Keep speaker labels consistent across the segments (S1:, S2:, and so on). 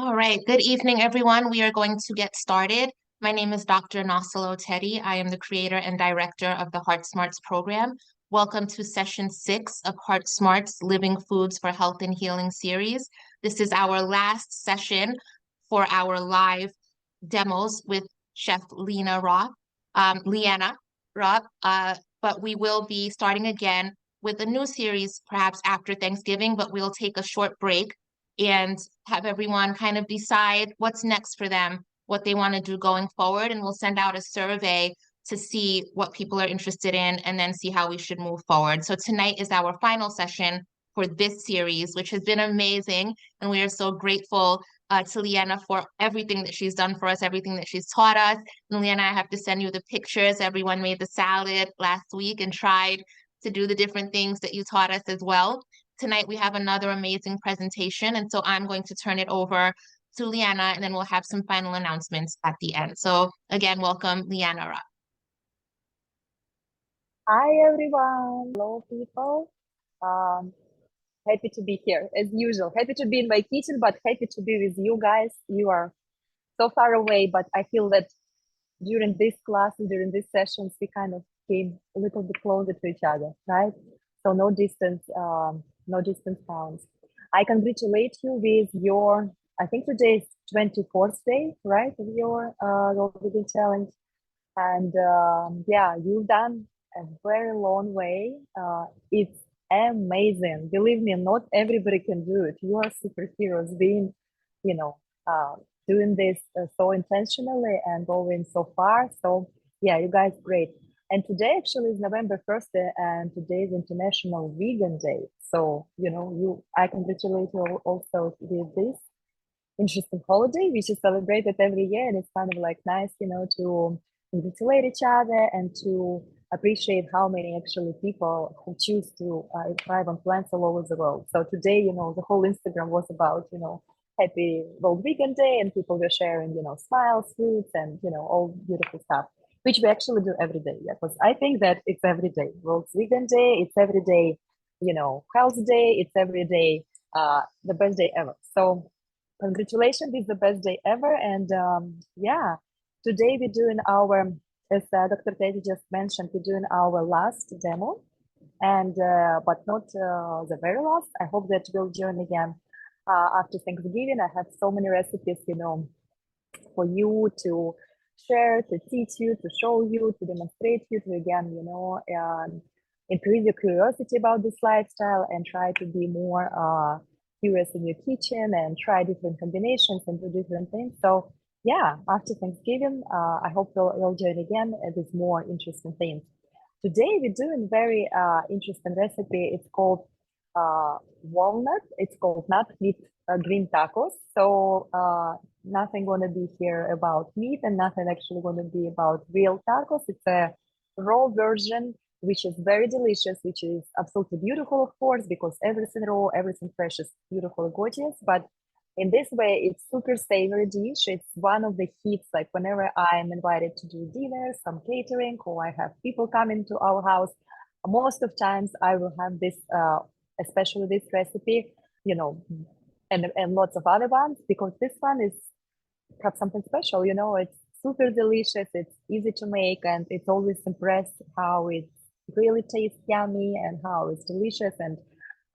S1: All right, good evening, everyone. We are going to get started. My name is Dr. Naa-Solo Tettey. I am the creator and director of the HeartSmarts program. Welcome to session 6 of HeartSmarts Living Foods for Health and Healing series. This is our last session for our live demos with Chef Lena Ropp, Lena Ropp, but we will be starting again with a new series perhaps after Thanksgiving, but we'll take a short break and have everyone kind of decide what's next for them, what they want to do going forward. And we'll send out a survey to see what people are interested in and then see how we should move forward. So tonight is our final session for this series, which has been amazing. And we are so grateful to Lena for everything that she's done for us, everything that she's taught us. And Lena, I have to send you the pictures. Everyone made the salad last week and tried to do the different things that you taught us as well. Tonight we have another amazing presentation, and so I'm going to turn it over to Liana, and then we'll have some final announcements at the end. So again, welcome, Liana.
S2: Hi everyone, hello people. Happy to be here as usual. Happy to be in my kitchen, but happy to be with you guys. You are so far away, but I feel that during these classes, during these sessions, we kind of came a little bit closer to each other, right? So no distance counts. I congratulate you with your, I think today is 24th day, right, of your Raw Vegan Challenge. And yeah, you've done a very long way. It's amazing. Believe me, not everybody can do it. You are superheroes being, you know, doing this so intentionally and going so far. So yeah, you guys great. And today actually is November 1st and today is International Vegan Day. So, I congratulate you also with this interesting holiday, which is celebrated every year. And it's kind of like nice, to congratulate each other and to appreciate how many actually people who choose to thrive on plants all over the world. So today, the whole Instagram was about, happy World Vegan Day, and people were sharing, smiles, fruits, and, all beautiful stuff, which we actually do every day. Yeah, because I think that it's every day. World Vegan Day, it's every day, Health Day, it's every day, the best day ever. So congratulations, it's the best day ever. And yeah, today we're doing our, as Dr. Tettey just mentioned, we're doing our last demo, and but not the very last. I hope that we'll join again after Thanksgiving. I have so many recipes, for you to share, to teach you, to show you, to demonstrate you, to again, increase your curiosity about this lifestyle and try to be more curious in your kitchen and try different combinations and do different things. So yeah, after Thanksgiving, I hope you'll join again with more interesting things. Today we're doing very interesting recipe. It's called walnut. It's called nut with green tacos. So nothing gonna be here about meat and nothing actually gonna be about real tacos. It's a raw version, which is very delicious, which is absolutely beautiful, of course, because everything raw, everything fresh is beautiful and gorgeous. But in this way, it's super savory dish. It's one of the hits, like whenever I'm invited to do dinners, some catering, or I have people coming to our house, most of times I will have this, especially this recipe, and lots of other ones, because this one is perhaps something special, it's super delicious, it's easy to make, and it's always impressed how it really tastes yummy and how it's delicious. And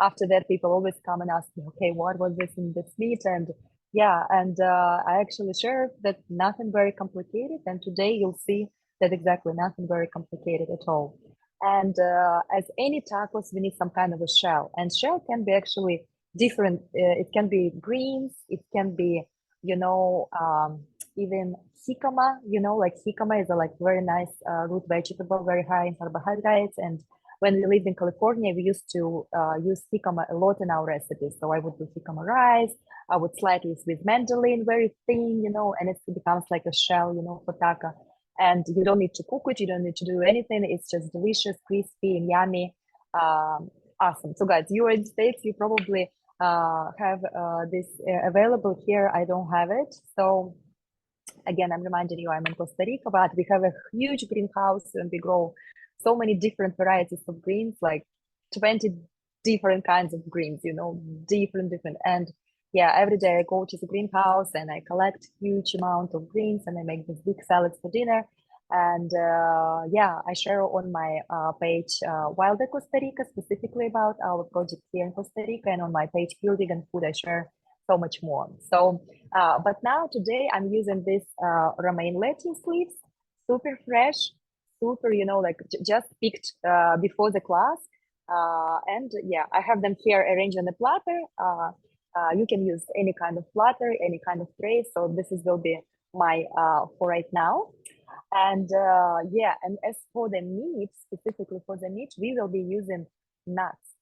S2: after that, people always come and ask me, okay, what was this in this meat? And yeah, and I actually share that nothing very complicated. And today you'll see that exactly nothing very complicated at all. And as any tacos, we need some kind of a shell. And shell can be actually different. It can be greens. It can be, even jicama, like jicama is a like very nice root vegetable, very high in carbohydrates. And when we lived in California, we used to use jicama a lot in our recipes. So I would do jicama rice. I would slice it with mandolin, very thin, and it becomes like a shell, for taco. And you don't need to cook it. You don't need to do anything. It's just delicious, crispy, and yummy. Awesome. So guys, you are in the States. You probably have this available here. I don't have it. So again, I'm reminding you, I'm in Costa Rica, but we have a huge greenhouse and we grow so many different varieties of greens, like 20 different kinds of greens, different. And yeah, every day I go to the greenhouse and I collect huge amount of greens and I make these big salads for dinner. And yeah, I share on my page Wilder Costa Rica, specifically about our project here in Costa Rica, and on my page Building and Food I share so much more. So, but now today I'm using this romaine lettuce leaves, super fresh, super, you know, like just picked before the class. And yeah, I have them here arranged on a platter. You can use any kind of platter, any kind of tray. So this is will be my for right now. And yeah, and as for the meat, specifically for the meat, we will be using nuts.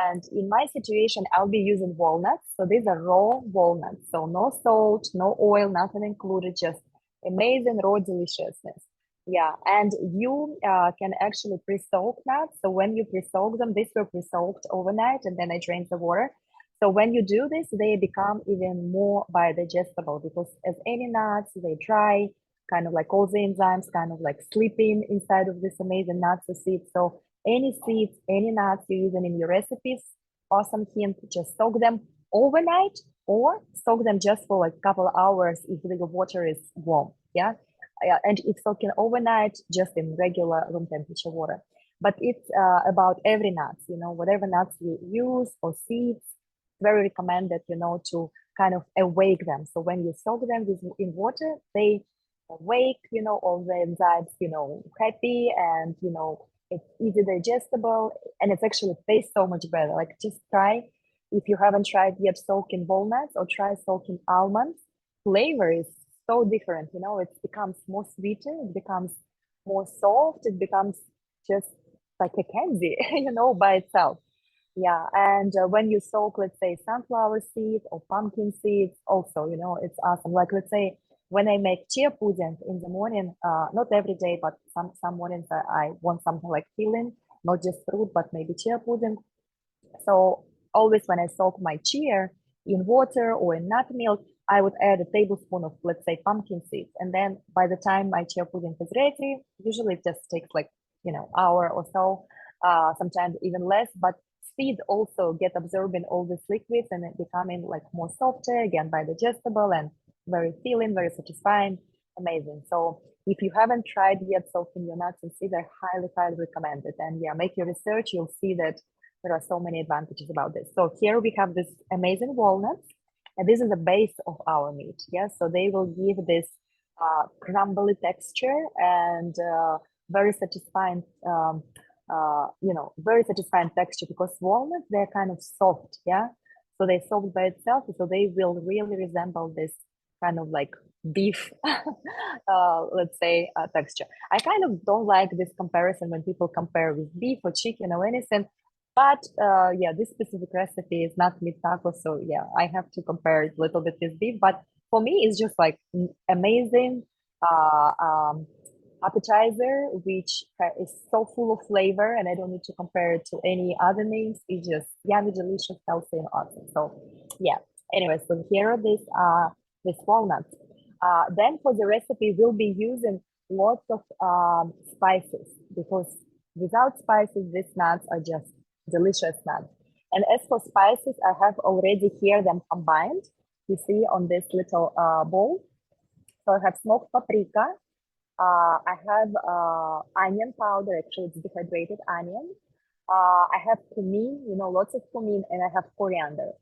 S2: And in my situation, I'll be using walnuts. So these are raw walnuts. So no salt, no oil, nothing included, just amazing raw deliciousness. Yeah, and you can actually pre-soak nuts. So when you pre-soak them, these were pre-soaked overnight, and then I drain the water. So when you do this, they become even more biodigestible because as any nuts, they dry, kind of like all the enzymes kind of like sleeping inside of this amazing nuts or seeds. So any seeds, any nuts you're using in your recipes, awesome hint, just soak them overnight or soak them just for like a couple of hours if the water is warm. Yeah. And it's soaking overnight just in regular room temperature water. But it's about every nuts, you know, whatever nuts you use or seeds, very recommended, you know, to kind of awake them. So when you soak them in water, they awake, you know, all the enzymes, you know, happy, and, you know, it's easy digestible, and it's actually tastes so much better. Like just try, if you haven't tried yet soaking walnuts, or try soaking almonds. Flavor is so different, you know, it becomes more sweeter, it becomes more soft, it becomes just like a candy, you know, by itself. Yeah, and when you soak, let's say, sunflower seeds or pumpkin seeds, also, you know, it's awesome. Like, let's say, when I make chia pudding in the morning, not every day, but some mornings I want something like filling, not just fruit, but maybe chia pudding. So always when I soak my chia in water or in nut milk, I would add a tablespoon of, let's say, pumpkin seeds. And then by the time my chia pudding is ready, usually it just takes like, you know, hour or so, sometimes even less. But seeds also get absorbing all these liquids and it becoming like more softer, again, digestible and very filling, very satisfying, amazing. So if you haven't tried yet soaking your nuts and seeds, I highly, highly recommend it. And yeah, make your research. You'll see that there are so many advantages about this. So here we have this amazing walnuts, and this is the base of our meat. Yes, so they will give this crumbly texture and very satisfying, you know, very satisfying texture, because walnuts, they're kind of soft. Yeah, so they're soft by itself, so they will really resemble this kind of like beef, let's say, texture. I kind of don't like this comparison when people compare with beef or chicken or anything. But yeah, this specific recipe is not meat taco, so yeah, I have to compare it a little bit with beef. But for me, it's just like amazing uh, um, appetizer, which is so full of flavor, and I don't need to compare it to any other names. It's just yummy, delicious, healthy, and awesome. So yeah. Anyway, so here are these walnuts. Then for the recipe, we'll be using lots of spices, because without spices, these nuts are just delicious nuts. And as for spices, I have already here them combined. You see on this little bowl. So I have smoked paprika. I have onion powder. Actually, it's dehydrated onion. I have cumin, you know, lots of cumin, and I have coriander.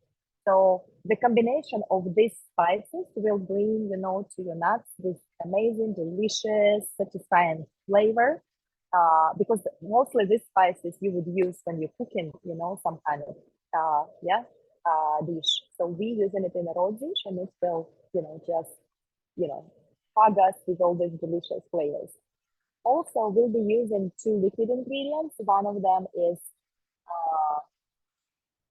S2: So the combination of these spices will bring, you know, to your nuts this amazing, delicious, satisfying flavor. Because mostly these spices you would use when you're cooking, you know, some kind of dish. So we using it in a raw dish, and it will, you know, just, you know, hug us with all these delicious flavors. Also, we'll be using two liquid ingredients. One of them is uh,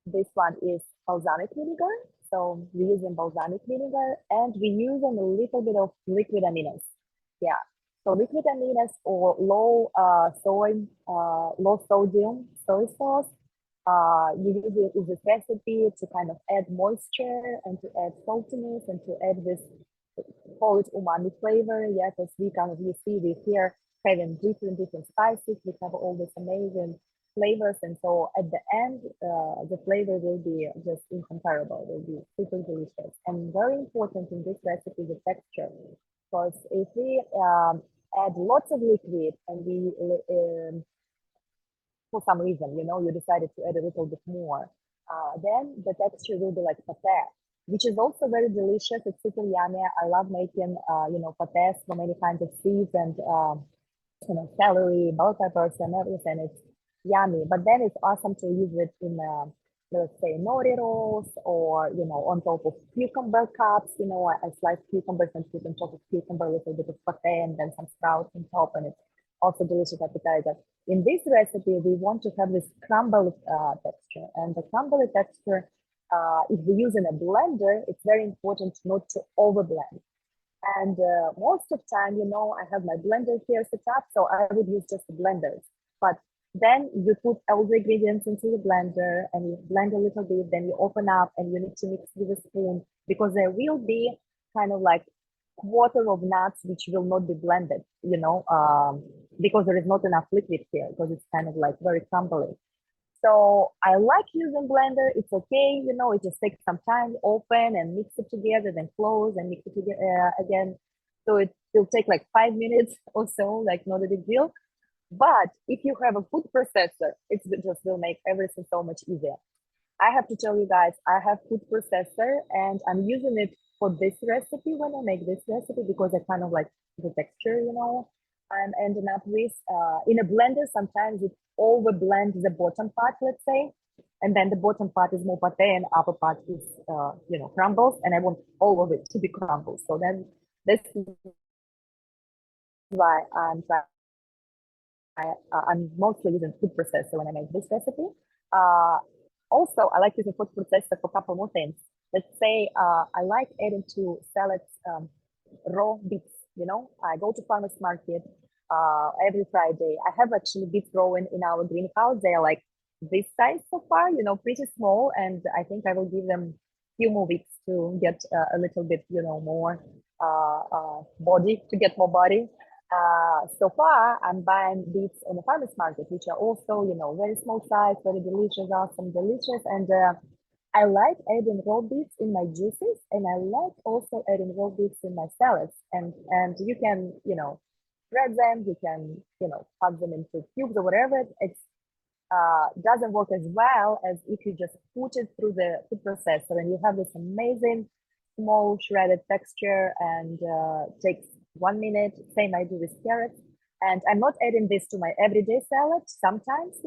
S2: this one is balsamic vinegar. So we're using balsamic vinegar, and we're using a little bit of liquid aminos. Yeah. So liquid aminos or low sodium soy sauce. You use it in this recipe to kind of add moisture and to add saltiness and to add this, call it umami flavor. Yeah, because we kind of, you see, we here having different spices. We have all this amazing flavors, and so at the end, the flavor will be just incomparable. Will be super delicious, and very important in this recipe the texture, because if we add lots of liquid and we for some reason, you decided to add a little bit more, then the texture will be like pate, which is also very delicious. It's super yummy. I love making, pates from any kinds of seeds and, celery, bell peppers and everything. It's yummy, but then it's awesome to use it in, let's say, nori rolls or, on top of cucumber cups. I slice cucumbers and put on top of cucumber a little bit of pate and then some sprouts on top, and it's also delicious appetizer. In this recipe, we want to have this crumbly texture, and the crumbly texture, if we use in a blender, it's very important not to overblend. And most of time, I have my blender here set up, so I would use just the blenders. But then you put all the ingredients into the blender and you blend a little bit, then you open up and you need to mix with a spoon, because there will be kind of like quarter of nuts which will not be blended, because there is not enough liquid here, because it's kind of like very crumbly. So I like using blender. It's okay, it just takes some time, open and mix it together, then close and mix it together again. So it will take like 5 minutes or so, like not a big deal. But if you have a food processor, it just will make everything so much easier. I have to tell you guys, I have food processor and I'm using it for this recipe when I make this recipe, because I kind of like the texture, I'm ending up with. In a blender, sometimes it over blends the bottom part, let's say, and then the bottom part is more pate and upper part is, crumbles, and I want all of it to be crumbles. So then this is why I'm mostly using food processor when I make this recipe. Also, I like using food processor for a couple more things. Let's say I like adding to salads raw beets. I go to farmers market every Friday. I have actually beets growing in our greenhouse. They are like this size so far, pretty small, and I think I will give them a few more weeks to get a little bit, more body, to get more body. So far, I'm buying beets on the farmers market, which are also, very small size, very delicious, awesome, delicious. And I like adding raw beets in my juices, and I like also adding raw beets in my salads. And you can, shred them, you can, cut them into cubes or whatever. It's doesn't work as well as if you just put it through the food processor, and you have this amazing small shredded texture, and takes 1 minute. Same I do with carrots. And I'm not adding this to my everyday salad. Sometimes,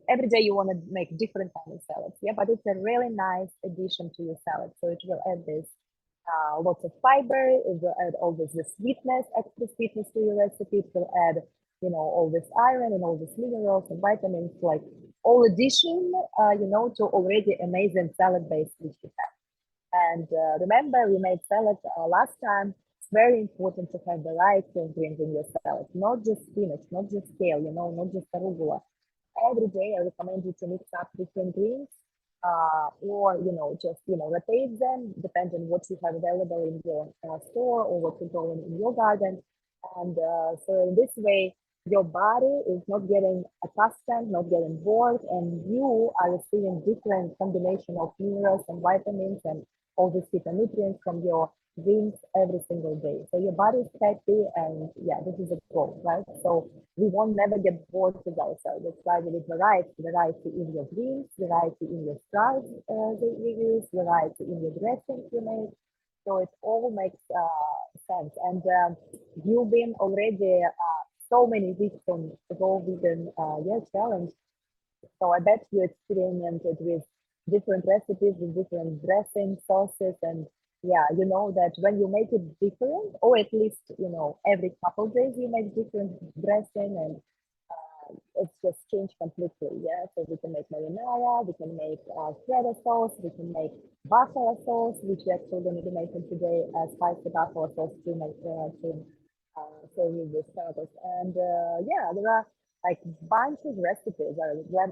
S2: every day you want to make different kind of salads, yeah, but it's a really nice addition to your salad. So it will add this lots of fiber, it will add all this sweetness, extra sweetness to your recipe. It will add, all this iron and all these minerals and vitamins, like all addition, to already amazing salad base which you have. And remember, we made salad last time. It's very important to have variety of greens in your salad, not just spinach, not just kale, not just arugula. Every day I recommend you to mix up different greens, or just rotate them depending on what you have available in your store or what you're growing in your garden. And so in this way, your body is not getting accustomed, not getting bored, and you are receiving different combination of minerals and vitamins and all these phytonutrients from your greens every single day. So your body is happy, and yeah, this is a goal, right? So we won't never get bored with ourselves. That's why we need variety in your greens, variety in your sprouts that you use, variety in your dressings you make. So it all makes sense. And you've been already so many weeks on the Go Vegan challenge. So I bet you experienced it with different recipes, with different dressing sauces, and yeah, you know that when you make it different, or at least every couple days you make different dressing, and it's just changed completely. Yeah, so we can make marinara, we can make cheddar sauce, we can make buffalo sauce, which we're actually going to be making today, spicy buffalo sauce to make serve with starters. And yeah, there are like bunch of recipes.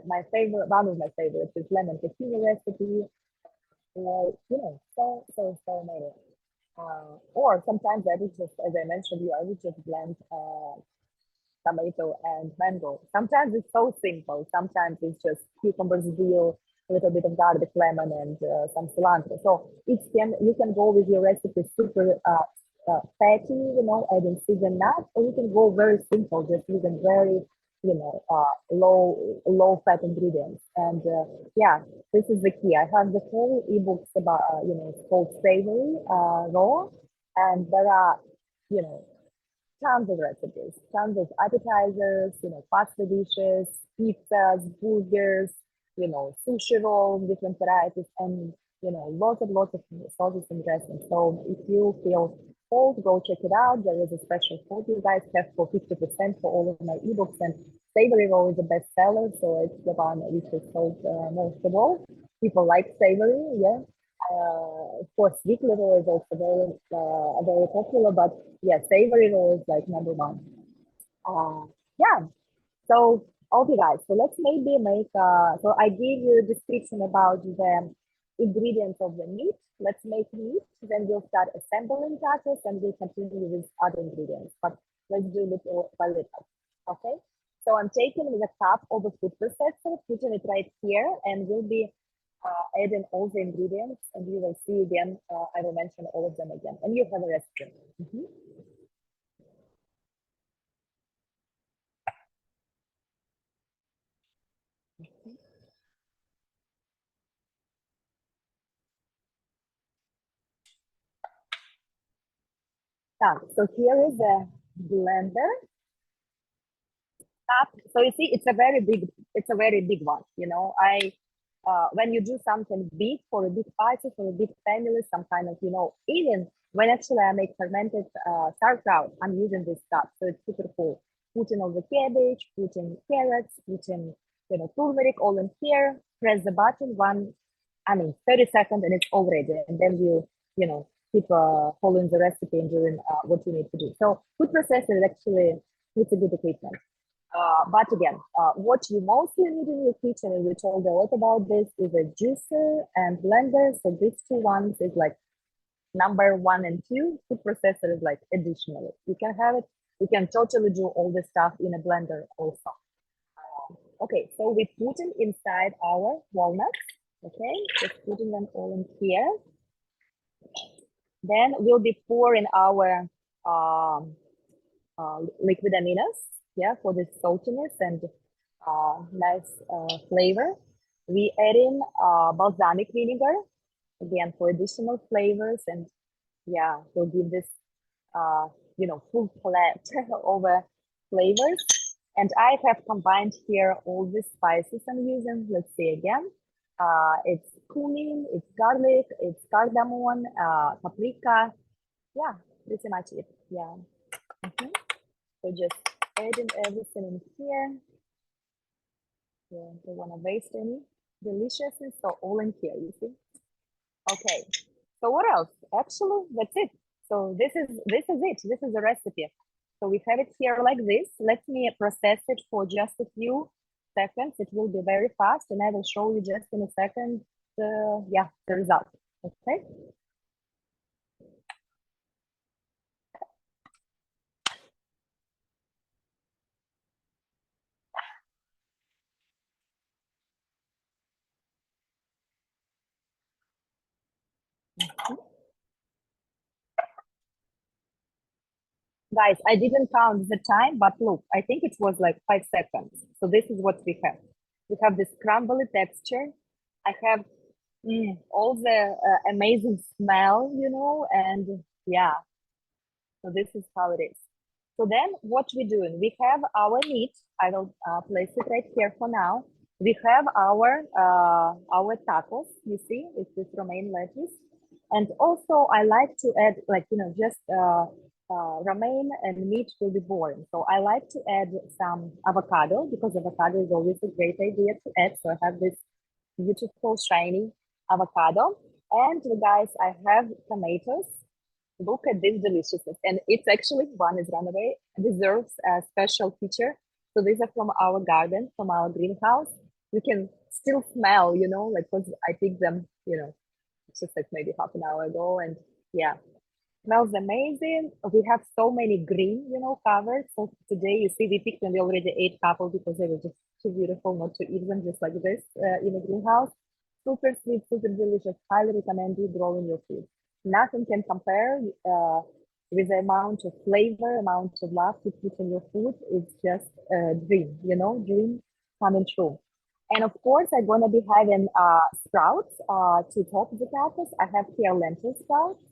S2: My favorite, one of my favorites is lemon tahini recipe. So many. Or sometimes I would just, as I mentioned, I would just blend tomato and mango. Sometimes it's so simple. Sometimes it's just cucumbers, dill, a little bit of garlic, lemon, and some cilantro. So you can go with your recipe super fatty, adding seasoned nuts, or you can go very simple, just using very low fat ingredients. And yeah, this is the key. I have the whole ebooks about it's called Savory Raw, and there are tons of recipes, tons of appetizers, pasta dishes, pizzas, burgers, sushi rolls, different varieties, and lots of sauces and dressings. So if you feel cold, go check it out. There is a special code you guys have for 50% for all of my ebooks, and savory roll is a bestseller, so it's the one which is sold most of all. People like savory, yeah. Of course, sweet roll is also very popular, but yeah, savory roll is like number one. Yeah. So, okay, guys. So let's maybe make. So I gave you a description about the ingredients of the meat. Let's make meat. Then we'll start assembling tacos, and we'll continue with other ingredients. But let's do little by little. Okay. So I'm taking the cup of a food processor, putting it right here, and we'll be adding all the ingredients, and you will see again. I will mention all of them again, and you have a recipe. So here is a blender. So you see, it's a very big one. When you do something big for a big party, for a big family, some kind of, even when actually I make fermented sauerkraut, I'm using this stuff. So it's super cool. Putting all the cabbage, putting carrots, putting, turmeric all in here, press the button 30 seconds and it's all ready. And then keep following the recipe and doing what you need to do. So food processor is actually pretty good equipment. But again, what you mostly need in your kitchen, and we told a lot about this, is a juicer and blender. So these two ones is like number 1 and 2. Food processor is like additionally. You can have it. You can totally do all this stuff in a blender also. Okay, so we put it inside our walnuts. Okay, just putting them all in here. Then we'll be pouring our liquid aminos, yeah, for the saltiness and nice flavor. We add in balsamic vinegar, again, for additional flavors, and yeah, we'll give this, full palette of flavors. And I have combined here all the spices I'm using. Let's see again. It's cumin, it's garlic, it's cardamom, paprika. Yeah, pretty much it. Yeah. So just adding everything in here. Yeah, don't want to waste any deliciousness. So all in here, you see. Okay. So what else? Actually, that's it. So this is it. This is the recipe. So we have it here like this. Let me process it for just a few seconds. It will be very fast, and I will show you just in a second. The result. Okay. Guys, I didn't count the time, but look, I think it was like 5 seconds. So this is what we have. We have this crumbly texture. I have all the amazing smell, and yeah, so this is how it is. So then what we're doing, we have our meat. I will place it right here for now. We have our tacos, you see, it's this romaine lettuce. And also I like to add just romaine and meat will be boring. So I like to add some avocado because avocado is always a great idea to add. So I have this beautiful shiny avocado. And guys, I have tomatoes. Look at this deliciousness. And it's actually, one is runaway, deserves a special feature. So these are from our garden, from our greenhouse. You can still smell, because I picked them, just like maybe half an hour ago. And yeah, Smells amazing. We have so many green, covers. So today you see we picked and we already ate couple because they were just too beautiful not to eat them just like this in a greenhouse. Super sweet, super delicious. Highly recommend you growing your food. Nothing can compare with the amount of flavor, amount of love you put in your food. It's just a dream, dream coming true. And of course, I'm gonna be having sprouts to top the cactus. I have here lentil sprouts,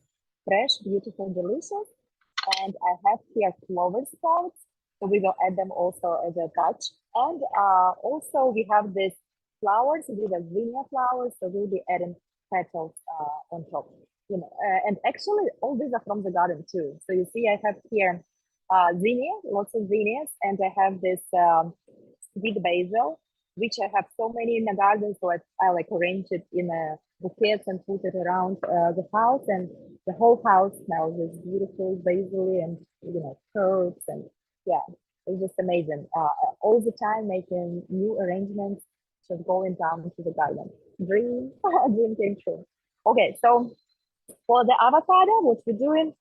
S2: fresh, beautiful, delicious. And I have here clover sprouts. So we will add them also as a touch. And also we have this flowers, these are zinnia flowers. So we'll be adding petals on top. And actually all these are from the garden too. So you see I have here zinnia, lots of zinnias, and I have this sweet basil, which I have so many in the garden. So I like arrange it in a bouquets and put it around the house, and the whole house smells this beautiful basil and herbs, and yeah, it's just amazing. All the time making new arrangements, just going down to the garden. Dream, dream came true. Okay, so for the avocado, what we're doing,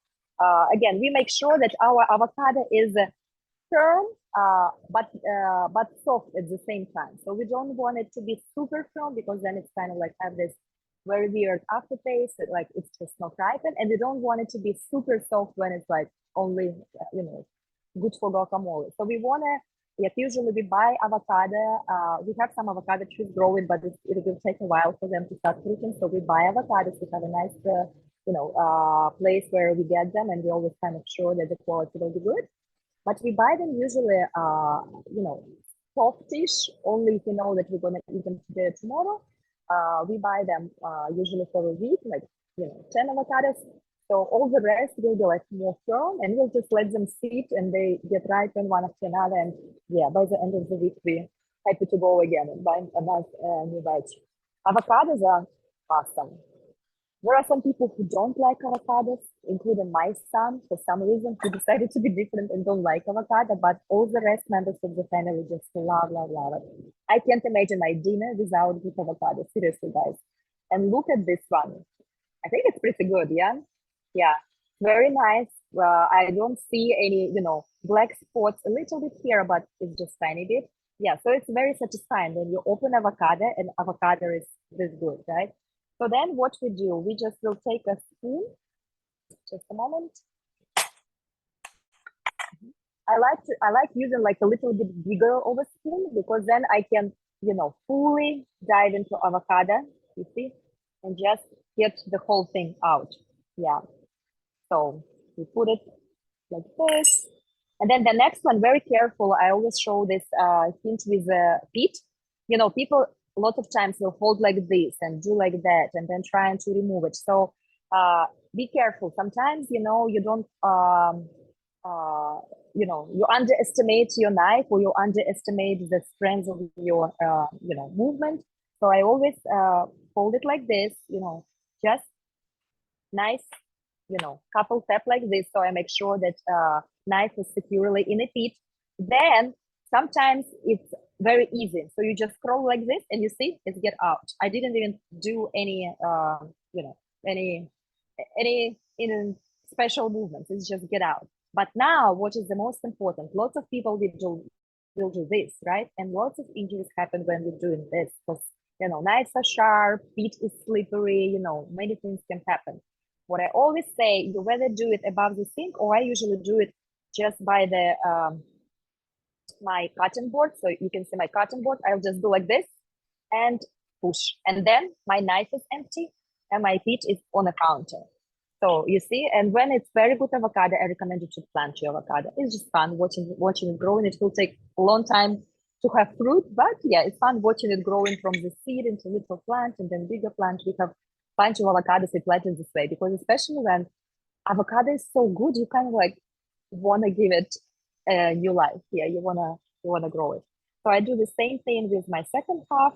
S2: again, we make sure that our avocado is firm, but soft at the same time. So we don't want it to be super firm because then it's kind of like have this very weird aftertaste, like it's just not ripened. And we don't want it to be super soft when it's like only, good for guacamole. So we want to, usually we buy avocado. We have some avocado trees growing, but it will take a while for them to start fruiting. So we buy avocados. We have a nice, place where we get them, and we always kind of sure that the quality will be good. But we buy them usually, softish, only if you know that we're going to eat them today or tomorrow. We buy them usually for a week, like, 10 avocados. So all the rest will be like more firm, and we'll just let them sit and they get ripened one after another. And yeah, by the end of the week, we're happy to go again and buy a nice new batch. Avocados are awesome. There are some people who don't like avocados, including my son. For some reason, he decided to be different and don't like avocado, but all the rest members of the family just love, love, love it. I can't imagine my dinner without good avocado. Seriously, guys. And look at this one. I think it's pretty good, yeah? Yeah, very nice. I don't see any, black spots, a little bit here, but it's just tiny bit. Yeah, so it's very satisfying when you open avocado and avocado is this good, right? So then what we do, we just will take a spoon, just a moment. I like using like a little bit bigger of a spoon because then I can, fully dive into avocado, you see, and just get the whole thing out. Yeah. So we put it like this. And then the next one, very careful. I always show this hint with peat. People a lot of times will hold like this and do like that and then trying to remove it. So be careful. Sometimes, you don't, you underestimate your knife or you underestimate the strength of your, movement. So I always hold it like this, just nice, couple tap like this. So I make sure that knife is securely in a pit. Then sometimes it's very easy. So you just scroll like this and you see it get out. I didn't even do any, any special movements. It's just get out. But now what is the most important? Lots of people will do this, right? And lots of injuries happen when we're doing this because, knives are sharp, feet is slippery, many things can happen. What I always say, you whether do it above the sink or I usually do it just by the my cutting board. So you can see my cutting board. I'll just do like this and push. And then my knife is empty and my feet is on the counter. So you see, and when it's very good avocado, I recommend you to plant your avocado. It's just fun watching it growing. It will take a long time to have fruit, but yeah, it's fun watching it growing from the seed into little plant and then bigger plant. We have bunch of avocados we planted this way because especially when avocado is so good, you kind of like want to give it a new life. Yeah, you wanna grow it. So I do the same thing with my second half,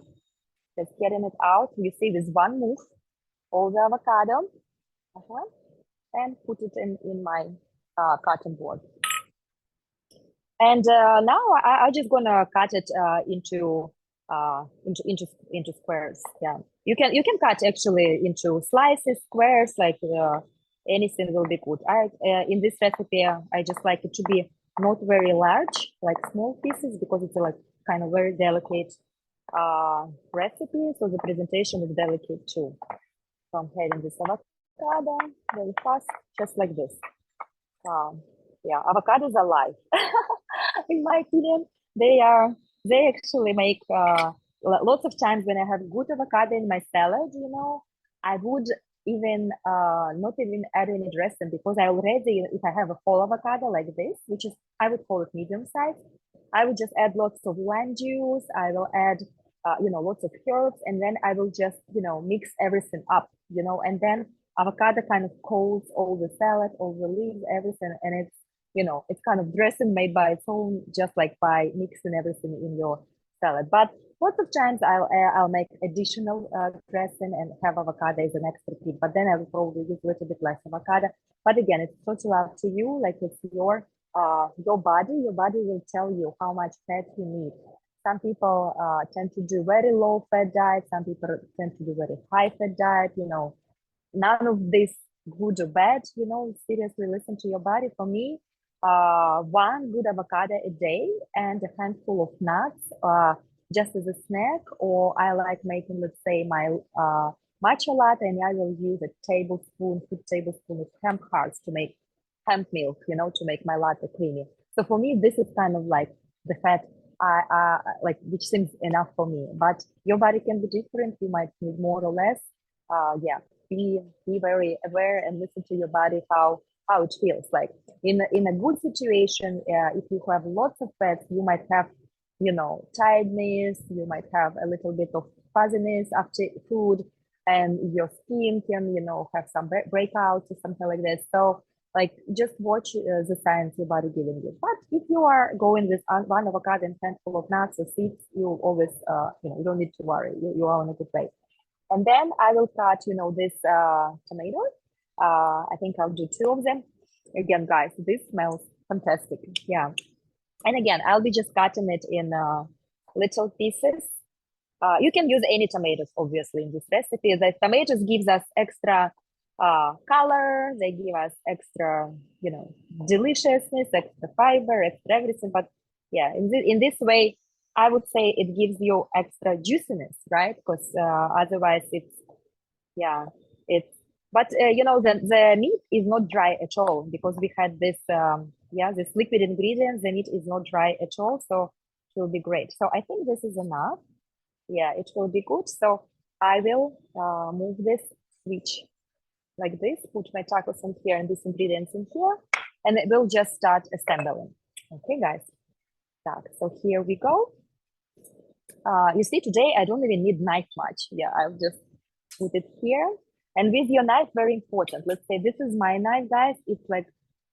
S2: just getting it out. You see this one move, all the avocado, and put it in my cutting board. And now I'm just gonna cut it into squares. Yeah, you can cut actually into slices, squares, like anything will be good. In this recipe, I just like it to be not very large, like small pieces, because it's like kind of very delicate recipe. So the presentation is delicate too. So I'm having this avocado very fast, just like this. Yeah, avocados are life. In my opinion, they actually make lots of times when I have good avocado in my salad, I would even not even add any dressing, because I already, if I have a whole avocado like this, which is, I would call it medium size, I would just add lots of lime juice. I will add lots of herbs, and then I will just mix everything up, and then avocado kind of coats all the salad, all the leaves, everything, and it's kind of dressing made by its own, just like by mixing everything in your salad. But lots of times I'll make additional dressing and have avocado as an extra tip, but then I will probably use a little bit less avocado. But again, it's totally up to you. Like, it's your body. Your body will tell you how much fat you need. Some people tend to do very low fat diet. Some people tend to do very high fat diet. None of this good or bad. Seriously listen to your body. For me, one good avocado a day and a handful of nuts, just as a snack. Or I like making, let's say, my matcha latte, and I will use a tablespoon of hemp hearts to make hemp milk, to make my latte creamy. So for me, this is kind of like the fat like, which seems enough for me. But your body can be different. You might need more or less. Yeah, be very aware and listen to your body, how it feels. Like, in a good situation, if you have lots of fats, you might have tiredness, you might have a little bit of fuzziness after food, and your skin can have some breakouts or something like that. So, like, just watch the signs your body giving you. But if you are going with one avocado and handful of nuts or seeds, you always you don't need to worry. You are on a good way. And then I will cut this tomatoes. I think I'll do 2 of them. Again, guys, this smells fantastic. Yeah. And again, I'll be just cutting it in little pieces. You can use any tomatoes, obviously, in this recipe. The tomatoes gives us extra color. They give us extra, deliciousness, extra fiber, extra everything. But yeah, in this way, I would say it gives you extra juiciness, right? Because otherwise but the meat is not dry at all, because we had this, this liquid ingredients. The meat is not dry at all, so it will be great. So I think this is enough. Yeah, it will be good. So I will move this switch like this, put my tacos in here and these ingredients in here, and it will just start assembling. Okay, guys. So here we go. You see, today I don't even need knife much. Yeah, I'll just put it here. And with your knife, very important. Let's say this is my knife, guys. It's like,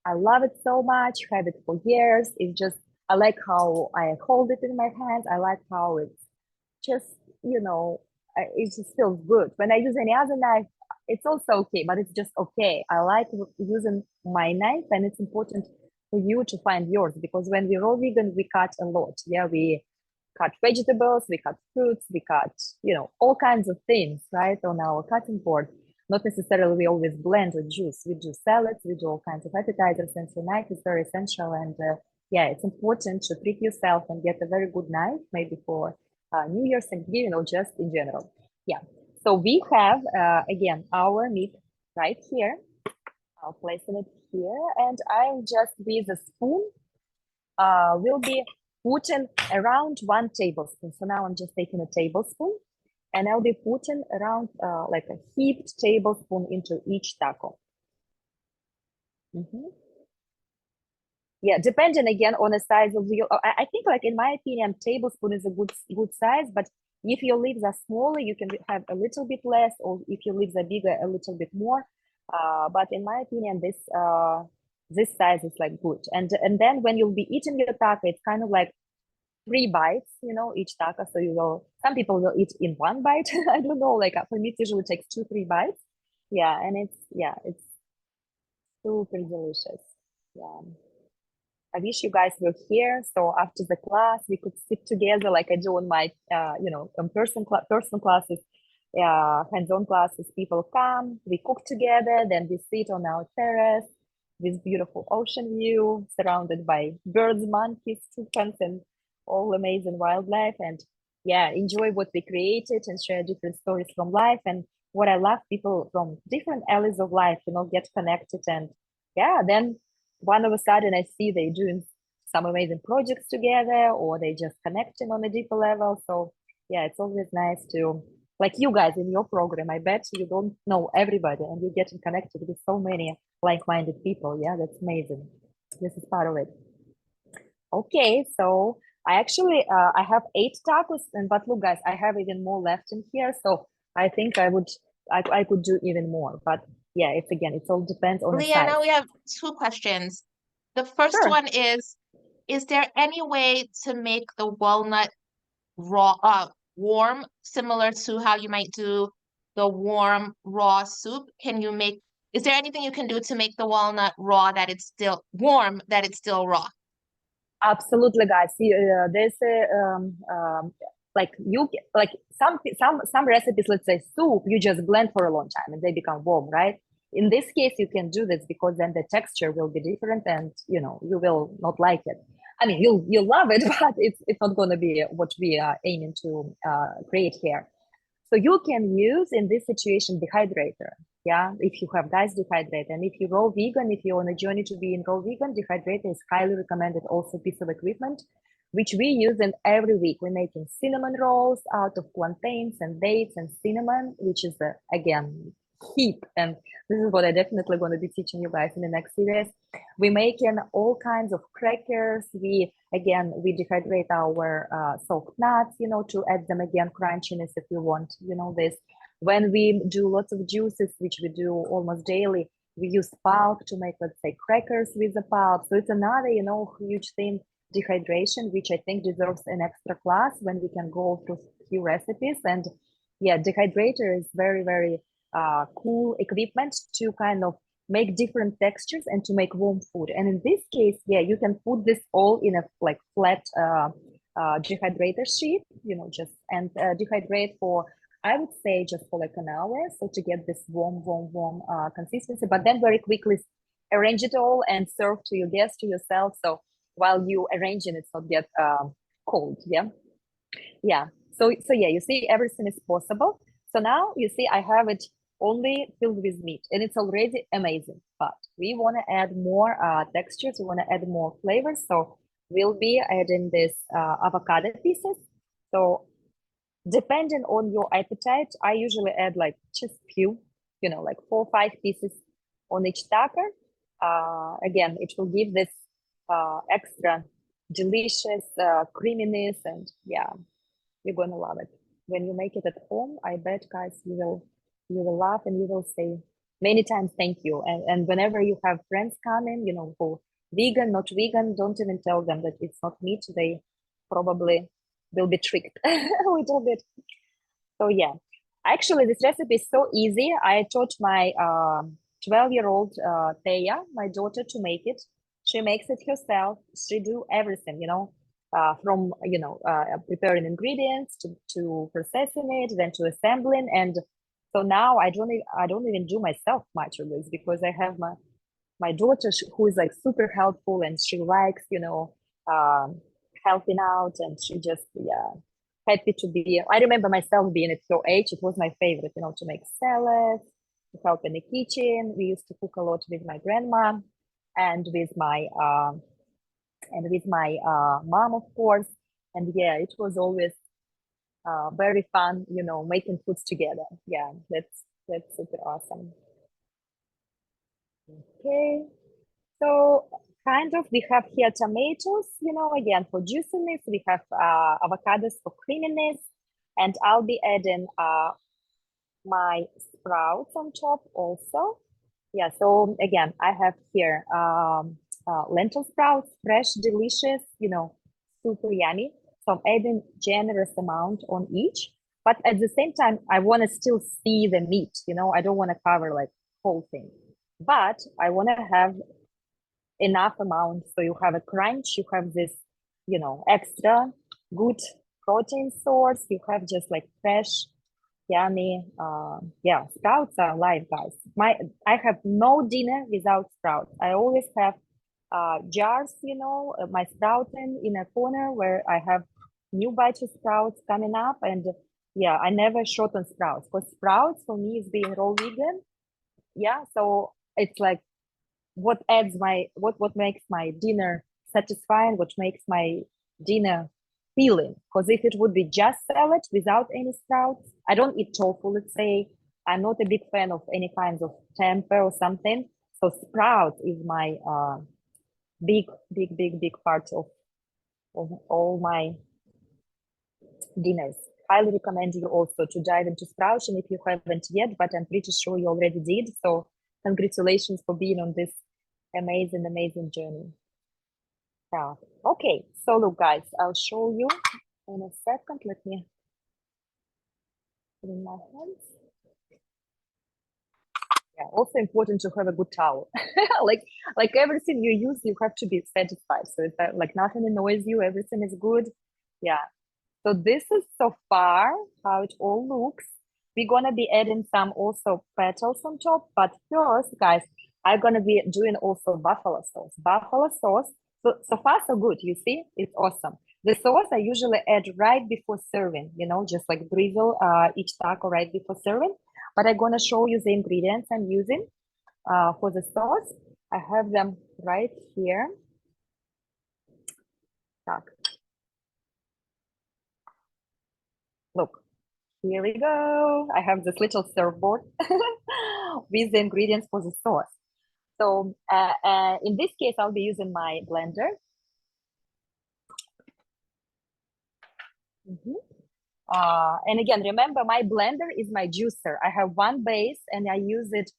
S2: I love it so much, have it for years. It's just, I like how I hold it in my hands. I like how it's just, it just feels good. When I use any other knife, it's also okay, but it's just okay. I like using my knife, and it's important for you to find yours, because when we're raw vegan, we cut a lot. Yeah, we cut vegetables, we cut fruits, we cut, all kinds of things, right, on our cutting board. Not necessarily we always blend or juice. We do salads, we do all kinds of appetizers, and so knife is very essential. And yeah, it's important to treat yourself and get a very good knife, maybe for New Year's, Thanksgiving, or just in general. Yeah. So we have, again, our meat right here. I'll place it here, and I'll just, with a spoon, will be putting around 1 tablespoon. So now I'm just taking a tablespoon, and I'll be putting around like a heaped tablespoon into each taco. Yeah, depending again on the size of your, I think, like, in my opinion, tablespoon is a good size, but if your leaves are smaller, you can have a little bit less, or if your leaves are bigger, a little bit more. But in my opinion, this size is like good. And then when you'll be eating your taco, it's kind of like 3 bites, each taco. So some people will eat in 1 bite. I don't know, like, for me, it usually takes 2-3 bites. Yeah, and it's super delicious. Yeah. I wish you guys were here, so after the class we could sit together like I do on my, person classes. hands-on classes. People come, we cook together, then we sit on our terrace with beautiful ocean view, surrounded by birds, monkeys, toucans, and all amazing wildlife. And yeah, enjoy what we created and share different stories from life. And what I love, people from different alleys of life, get connected. And yeah, then one of a sudden I see they doing some amazing projects together, or they just connecting on a deeper level. So yeah, it's always nice to, like you guys in your program, I bet you don't know everybody and you're getting connected with so many like-minded people. Yeah, that's amazing. This is part of it. Okay, so I actually I have 8 tacos, but look, guys, I have even more left in here. So I think I could do even more. But yeah, it all depends on the size.
S1: Leah, we have 2 questions. The first
S2: Sure.
S1: one is there any way to make the walnut warm, similar to how you might do the warm raw soup? Is there anything you can do to make the walnut raw that it's still warm, that it's still raw?
S2: Absolutely, guys. See, there's like some recipes. Let's say soup, you just blend for a long time and they become warm, right? In this case, you can do this because then the texture will be different, and you will not like it. I mean, you'll love it, but it's not going to be what we are aiming to create here. So you can use in this situation dehydrator. Yeah, if you have guys dehydrator, and if you're raw vegan, if you're on a journey to being raw vegan, dehydrator is highly recommended. Also, piece of equipment which we use in every week. We're making cinnamon rolls out of plantains and dates and cinnamon, which is again heat. And this is what I definitely going to be teaching you guys in the next series. We're making all kinds of crackers. We dehydrate our soaked nuts, to add them again crunchiness if you want, this. When we do lots of juices, which we do almost daily, we use pulp to make, let's say, crackers with the pulp. So it's another, huge thing, dehydration, which I think deserves an extra class when we can go through a few recipes. And yeah, dehydrator is very, very cool equipment to kind of make different textures and to make warm food. And in this case, yeah, you can put this all in a like flat dehydrator sheet, and dehydrate for, I would say, just for like an hour. So to get this warm consistency, but then very quickly arrange it all and serve to your guests, to yourself. So while you arranging it, not get cold. Yeah. So yeah, you see, everything is possible. So now you see, I have it only filled with meat, and it's already amazing. But we want to add more textures. We want to add more flavors. So we'll be adding this avocado pieces. So depending on your appetite, I usually add like just few, like 4 or 5 pieces on each taco. Again, it will give this extra delicious creaminess, and yeah, you're gonna love it. When you make it at home, I bet, guys, you will laugh and you will say many times thank you. And whenever you have friends coming, who vegan, not vegan, don't even tell them that it's not meat. They probably will be tricked a little bit. So yeah, actually this recipe is so easy. I taught my 12-year-old Teya, my daughter, to make it. She makes it herself. She do everything, from preparing ingredients to processing it, then to assembling. And so now I don't even do myself much of this, because I have my daughter who is like super helpful, and she likes helping out, and she just happy to be. I remember myself being at her age. It was my favorite, to make salads, to help in the kitchen. We used to cook a lot with my grandma and with my mom, of course. And yeah, it was always very fun, making foods together. Yeah, that's super awesome. Okay, so kind of we have here tomatoes, again for juiciness. We have avocados for creaminess, and I'll be adding my sprouts on top also. Yeah, so again, I have here lentil sprouts, fresh, delicious, super yummy. So I'm adding generous amount on each, but at the same time, I want to still see the meat, I don't want to cover like whole thing, but I want to have enough amount so you have a crunch, you have this, extra good protein source, you have just like fresh yummy. Yeah, sprouts are life, guys. I have no dinner without sprouts. I always have jars, my sprouting in a corner where I have new batch of sprouts coming up, and yeah, I never short on sprouts because sprouts for me is being raw vegan. Yeah, so it's like what makes my dinner satisfying, what makes my dinner filling. Because if it would be just salad without any sprouts, I don't eat tofu, let's say. I'm not a big fan of any kinds of tempeh or something. So sprout is my big part of all my dinners. Highly recommend you also to dive into sprouting if you haven't yet, but I'm pretty sure you already did. So congratulations for being on this amazing journey. Yeah. Okay, so look, guys, I'll show you in a second. Let me put in my hands. Yeah, also important to have a good towel. like everything you use, you have to be satisfied. So it's like nothing annoys you, everything is good. Yeah. So this is so far how it all looks. We're gonna be adding some also petals on top, but first, guys, I'm gonna be doing also buffalo sauce. Buffalo sauce. So far so good. You see, it's awesome. The sauce I usually add right before serving. Just like drizzle each taco right before serving. But I'm gonna show you the ingredients I'm using for the sauce. I have them right here. Так. Look, here we go. I have this little surfboard with the ingredients for the sauce. So in this case, I'll be using my blender. And again, remember, my blender is my juicer. I have one base and I use it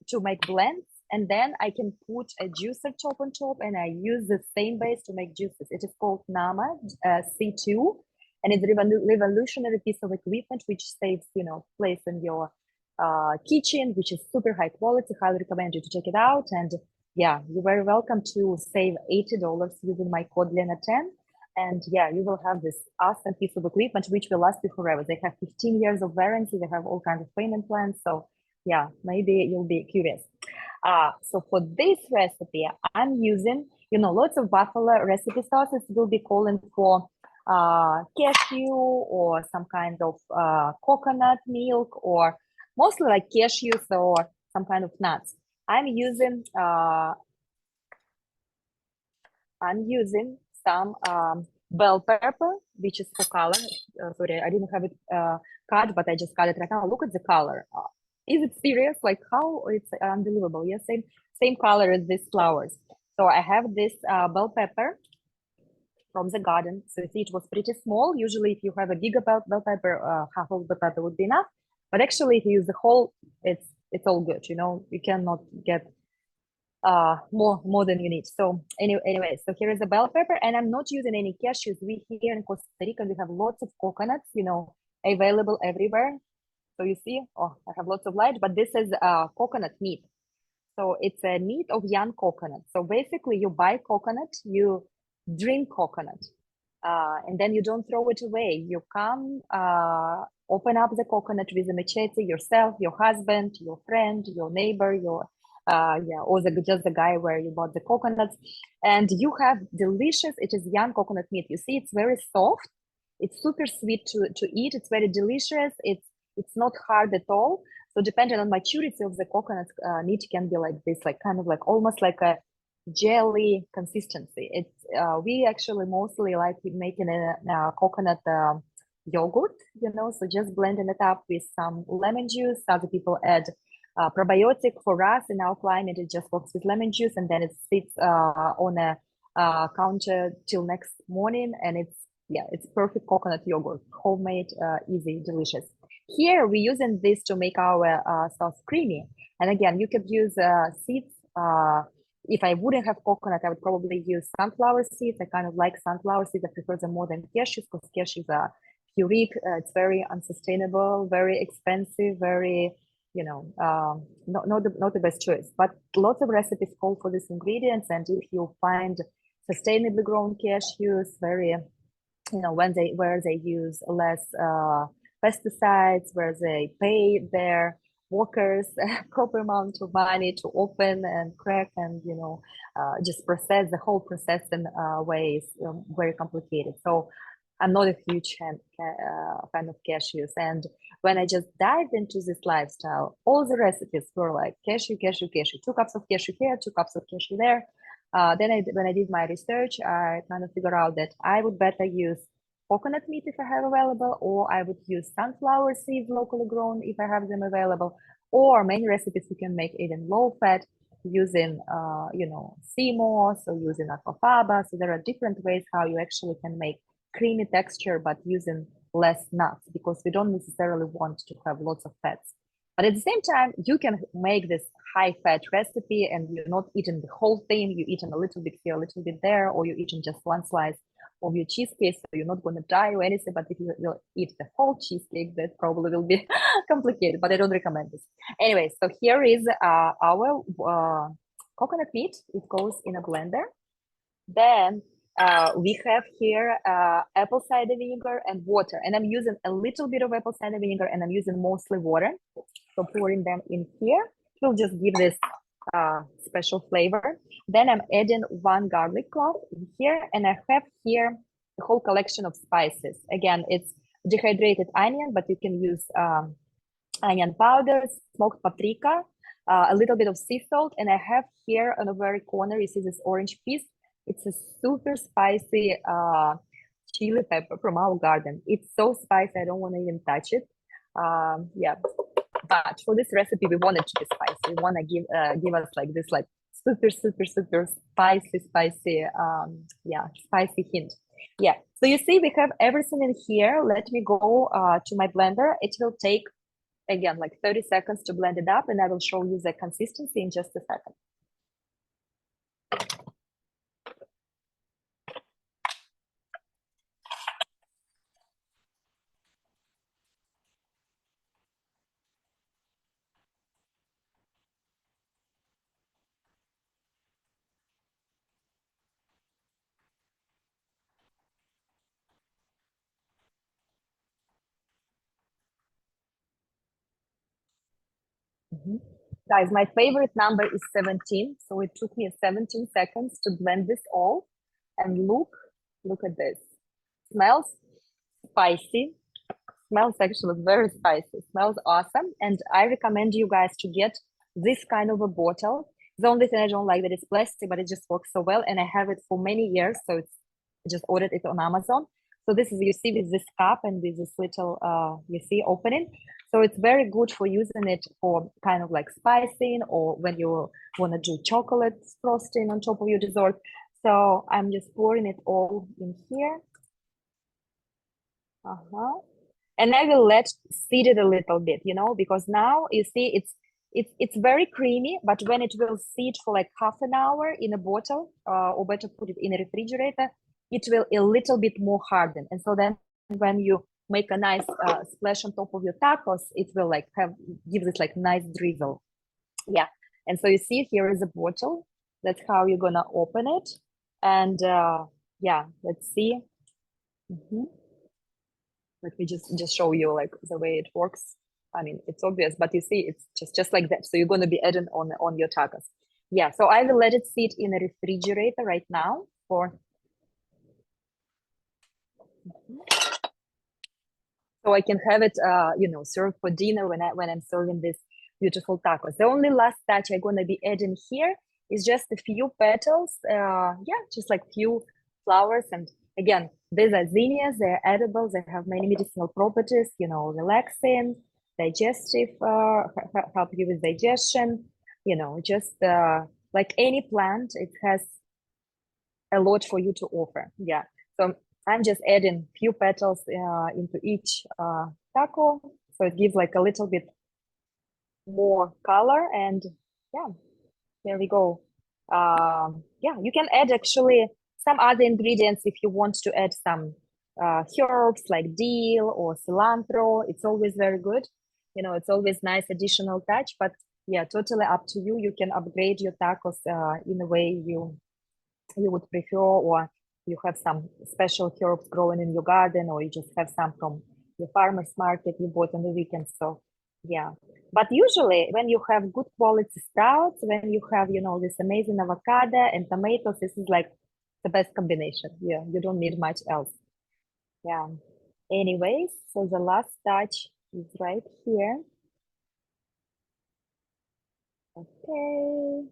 S2: to make blends. And then I can put a juicer top on top and I use the same base to make juices. It is called Nama C2. And it's a revolutionary piece of equipment which saves, place in your kitchen, which is super high quality. Highly recommend you to check it out. And yeah, you're very welcome to save $80 using my code Lena10. And yeah, you will have this awesome piece of equipment which will last you forever. They have 15 years of warranty. They have all kinds of payment plans. So yeah, maybe you'll be curious. So for this recipe, I'm using, lots of buffalo recipe sauces will be calling for cashew or some kind of coconut milk, or mostly like cashews or some kind of nuts. I'm using some bell pepper, which is for color. Sorry, I didn't have it cut, but I just cut it right now. Look at the color. Is it serious? Like how it's unbelievable. Yes, same color as these flowers. So I have this bell pepper from the garden. So you see, it was pretty small. Usually, if you have a bigger bell pepper, half of the pepper would be enough. But actually, if you use the whole, it's all good. You cannot get more than you need. So anyway, so here is the bell pepper, and I'm not using any cashews. We here in Costa Rica, we have lots of coconuts, available everywhere. So you see, I have lots of light, but this is coconut meat. So it's a meat of young coconut. So basically you buy coconut, you drink coconut, and then you don't throw it away. You come, open up the coconut with a machete yourself, your husband, your friend, your neighbor, or just the guy where you bought the coconuts, and you have delicious. It is young coconut meat. You see, it's very soft. It's super sweet to eat. It's very delicious. It's not hard at all. So depending on maturity of the coconut, meat can be like this, like kind of like almost like a jelly consistency. It's we actually mostly like making a coconut yogurt, so just blending it up with some lemon juice. Other people add probiotic. For us in our climate, it just works with lemon juice, and then it sits on a counter till next morning, and it's perfect coconut yogurt, homemade, easy, delicious. Here we're using this to make our sauce creamy. And again, you could use seeds. If I wouldn't have coconut, I would probably use sunflower seeds. I kind of like sunflower seeds. I prefer them more than cashews because cashews are puric. It's very unsustainable, very expensive, very, not the best choice. But lots of recipes call for these ingredients. And if you find sustainably grown cashews, very, where they use less pesticides, where they pay their workers a proper amount of money to open and crack and, you know, just process. The whole process in way is very complicated. So I'm not a huge fan of cashews. And when I just dived into this lifestyle, all the recipes were like cashew, cashew, cashew, 2 cups of cashew here, 2 cups of cashew there. Then when I did my research, I kind of figured out that I would better use coconut meat if I have available, or I would use sunflower seeds locally grown if I have them available, or many recipes you can make even low fat using, you know, sea moss or using aquafaba. So there are different ways how you actually can make creamy texture, but using less nuts, because we don't necessarily want to have lots of fats. But at the same time, you can make this high fat recipe and you're not eating the whole thing. You're eating a little bit here, a little bit there, or you're eating just one slice of your cheesecake, so you're not going to die or anything. But if you will eat the whole cheesecake, that probably will be complicated, but I don't recommend this. Anyway, so here is our coconut meat. It goes in a blender. Then we have here apple cider vinegar and water, and I'm using a little bit of apple cider vinegar and I'm using mostly water. So pouring them in here will just give this special flavor. Then I'm adding 1 garlic clove in here, and I have here the whole collection of spices. Again, it's dehydrated onion, but you can use onion powder, smoked paprika, a little bit of sea salt, and I have here on the very corner, you see this orange piece. It's a super spicy chili pepper from our garden. It's so spicy, I don't want to even touch it. Yeah, but for this recipe, we want it to be spicy. We want to give us like this, like super spicy, yeah, spicy hint. Yeah, so you see we have everything in here. Let me go to my blender. It will take, again, like 30 seconds to blend it up, and I will show you the consistency in just a second. Guys, my favorite number is 17. So it took me 17 seconds to blend this all. And look at this. Smells spicy. Smells actually very spicy. Smells awesome. And I recommend you guys to get this kind of a bottle. The only thing I don't like that it's plastic, but it just works so well. And I have it for many years. So it's I just ordered it on Amazon. So this is, you see, with this cup and with this little, you see, opening. So it's very good for using it for kind of like spicing, or when you want to do chocolate frosting on top of your dessert. So I'm just pouring it all in here. And I will let seed it a little bit, you know, because now you see it's very creamy, but when it will sit for like half an hour in a bottle, or better put it in a refrigerator, it will a little bit more harden. And so then when you make a nice splash on top of your tacos, it will like give this like nice drizzle. Yeah. And so you see here is a bottle. That's how you're gonna open it. And yeah, let's see. Let me just show you like the way it works. I mean, it's obvious, but you see, it's just like that. So you're going to be adding on your tacos. Yeah, so I will let it sit in a refrigerator right now for. So I can have it, you know, served for dinner when I'm serving this beautiful tacos. The only last touch I'm going to be adding here is just a few petals. Yeah, just like few flowers. And again, these are zinnias. They're edible. They have many medicinal properties, you know, relaxing, digestive, help you with digestion, you know, just like any plant, it has a lot for you to offer. Yeah. So I'm just adding few petals into each taco. So it gives like a little bit more color. And yeah, there we go. Yeah, you can add actually some other ingredients if you want to add some herbs like dill or cilantro. It's always very good. You know, it's always nice additional touch, but yeah, totally up to you. You can upgrade your tacos in a way you would prefer, or you have some special herbs growing in your garden, or you just have some from the farmer's market you bought on the weekend. So yeah, but usually when you have good quality sprouts, when you have, you know, this amazing avocado and tomatoes, this is like the best combination. Yeah, you don't need much else. Yeah. Anyways, so the last touch is right here. Okay.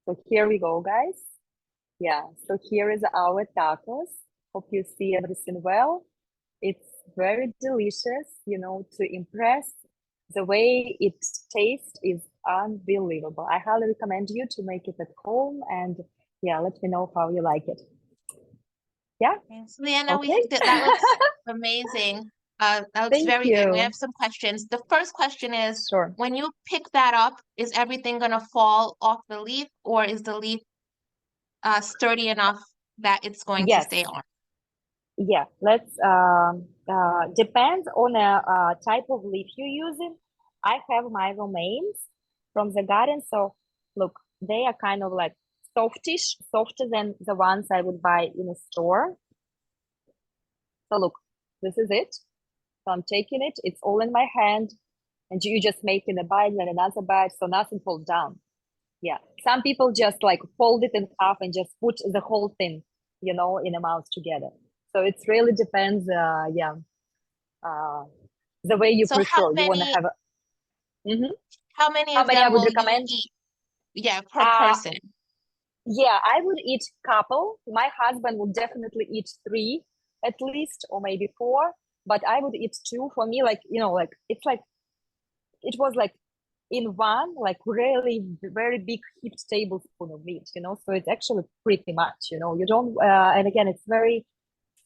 S2: So here we go, guys. Yeah, so here is our tacos. Hope you see everything well. It's very delicious, you know, to impress. The way it tastes is unbelievable. I highly recommend you to make it at home, and yeah, let me know how you like it. Yeah.
S1: So Leanna,
S2: Okay.
S1: that looks amazing. That looks
S2: Thank
S1: very good. We
S2: you.
S1: have some questions. The first question is,
S2: Sure.
S1: when you pick that up, is everything gonna fall off the leaf, or is the leaf sturdy enough that it's going to
S2: Yes.
S1: stay on?
S2: Yeah. Let's depends on a type of leaf you're using. I have my romaines from the garden, so look, they are kind of like softish, softer than the ones I would buy in a store. So look, this is it. So I'm taking it, it's all in my hand, and you just making a bite and another bite, so nothing falls down. Yeah. Some people just like fold it in half and just put the whole thing, you know, in a mouth together. So it really depends, yeah, the way you
S1: So
S2: prefer. You want to have a, Mhm.
S1: how many
S2: How
S1: of
S2: many I
S1: them
S2: would
S1: will you
S2: recommend?
S1: eat? Yeah, per
S2: Uh,
S1: person.
S2: yeah, I would eat couple. My husband would definitely eat three at least, or maybe four, but I would eat two. For me, like, you know, like it's like it was like in one, like really very big heaped tablespoon of meat, you know. So it's actually pretty much, you know, you don't and again, it's very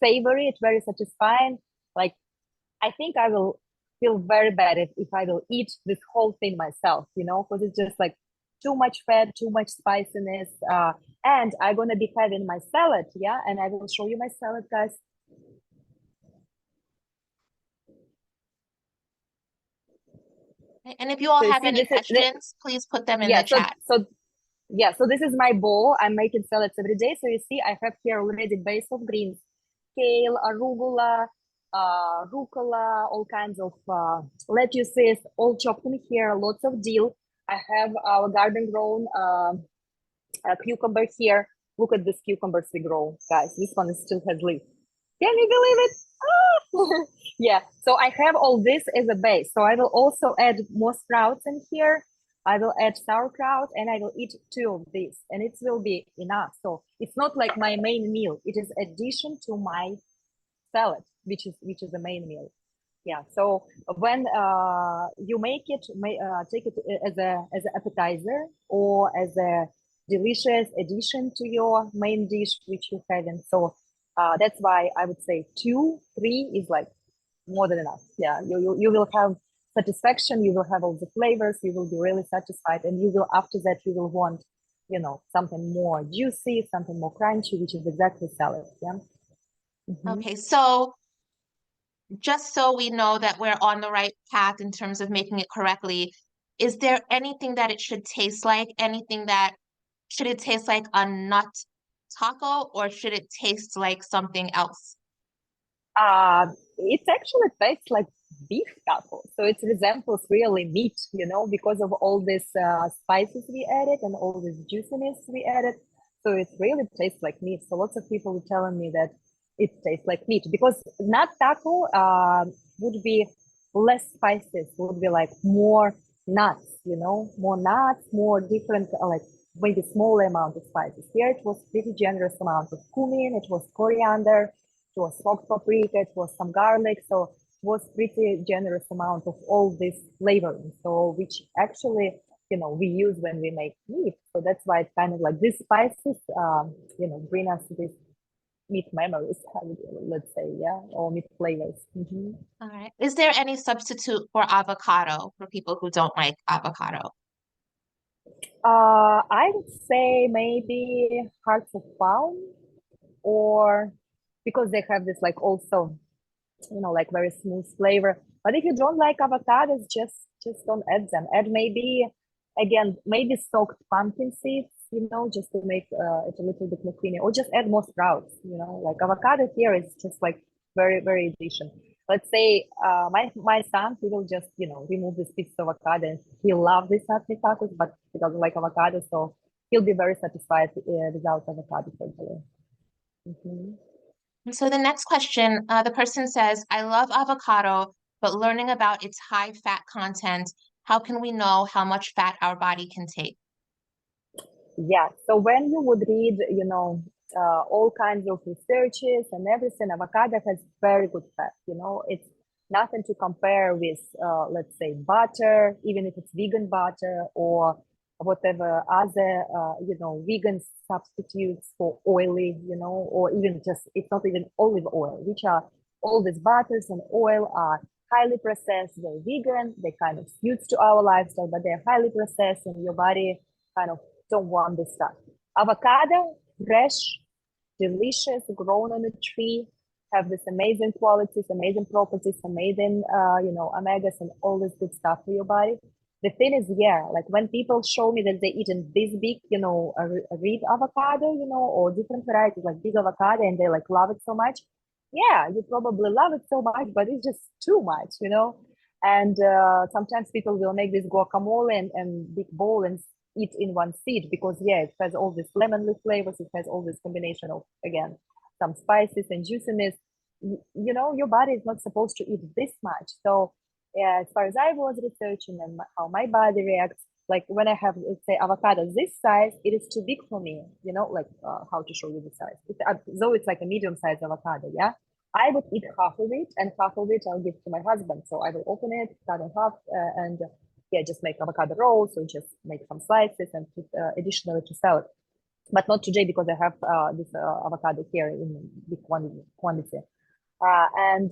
S2: savory, it's very satisfying. Like, I think I will feel very bad if I will eat this whole thing myself, you know, because it's just like too much fat, too much spiciness. And I'm gonna be having my salad, yeah, and I will show you my salad, guys.
S1: And if you all
S2: So you
S1: have
S2: see,
S1: any
S2: this is
S1: questions, please put them in
S2: yeah.
S1: the chat.
S2: So this is my bowl. I'm making salads every day. So you see, I have here already base of greens, kale, arugula, rucola, all kinds of lettuces, all chopped in here. Lots of dill. I have our garden grown cucumber here. Look at this cucumbers we grow, guys. This one still has leaves. Can you believe it? Ah! Yeah. So I have all this as a base. So I will also add more sprouts in here. I will add sauerkraut, and I will eat two of these, and it will be enough. So it's not like my main meal. It is addition to my salad, which is the main meal. Yeah. So when you make it, take it as an appetizer or as a delicious addition to your main dish which you have. And so that's why I would say 2, 3 is like more than enough. Yeah, you will have satisfaction, you will have all the flavors, you will be really satisfied, and you will, after that, you will want, you know, something more juicy, something more crunchy, which is exactly salad. Yeah.
S1: Okay, so just so we know that we're on the right path in terms of making it correctly, is there anything that it should taste like? Should it taste like a nut taco, or should it taste like something else?
S2: It actually tastes like beef taco, so it resembles really meat, you know, because of all these spices we added and all this juiciness we added. So it really tastes like meat. So lots of people were telling me that it tastes like meat, because nut taco would be less spices, would be like more nuts, you know, more nuts, more different, like maybe smaller amount of spices. Here it was pretty generous amount of cumin, it was coriander, it was smoked paprika, it was some garlic. So it was pretty generous amount of all this flavoring. So which actually, you know, we use when we make meat. So that's why it's kind of like these spices, you know, bring us this meat memories, let's say, yeah, or meat flavors.
S1: All right. Is there any substitute for avocado for people who don't like avocado?
S2: I would say maybe hearts of palm, or because they have this like also, you know, like very smooth flavor. But if you don't like avocados, just don't add them. Add maybe, again, maybe soaked pumpkin seeds, you know, just to make it a little bit more creamy, or just add more sprouts, you know, like avocado here is just like very, very addition. let's say my son, he will just, you know, remove this piece of avocado, and he loves these satay tacos, but he doesn't like avocado, so he'll be very satisfied without avocado, totally.
S1: So the next question, the person says, I love avocado, but learning about its high fat content, how can we know how much fat our body can take?
S2: Yeah, so when you would read, you know, all kinds of researches and everything, avocado has very good fat. You know, it's nothing to compare with, let's say, butter, even if it's vegan butter or whatever other, you know, vegan substitutes for oily, you know, or even just, it's not even olive oil, which are all these butters and oil are highly processed. They're vegan, they kind of suits to our lifestyle, but they're highly processed, and your body kind of don't want this stuff. Avocado, fresh, delicious, grown on a tree, have this amazing qualities, amazing properties, amazing, you know, omegas and all this good stuff for your body. The thing is, yeah, like when people show me that they eaten this big, you know, a red avocado, you know, or different varieties like big avocado, and they like love it so much. Yeah, you probably love it so much, but it's just too much, you know. And sometimes people will make this guacamole and big bowl and eat in one seed, because yeah, it has all this lemon leaf flavors, it has all this combination of, again, some spices and juiciness. You know, your body is not supposed to eat this much. So yeah, as far as I was researching and how my body reacts, like when I have, let's say, avocado this size, it is too big for me, you know, like how to show you the size. Though it's like a medium sized avocado, yeah, I would eat half of it, and half of it I'll give to my husband. So I will open it, cut in half, and yeah, just make avocado rolls, or just make some slices and put additionally to salad. But not today, because I have this avocado here in big quantity. And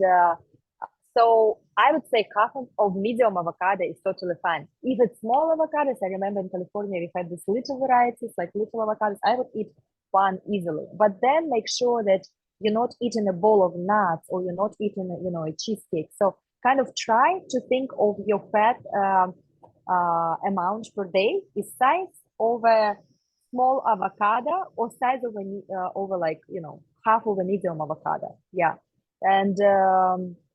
S2: so I would say half of medium avocado is totally fine. If it's small avocados, I remember in California, we had these little varieties, like little avocados, I would eat one easily. But then make sure that you're not eating a bowl of nuts, or you're not eating, you know, a cheesecake. So kind of try to think of your fat amount per day is size of a small avocado, or size of over, like, you know, half of a medium avocado. Yeah. And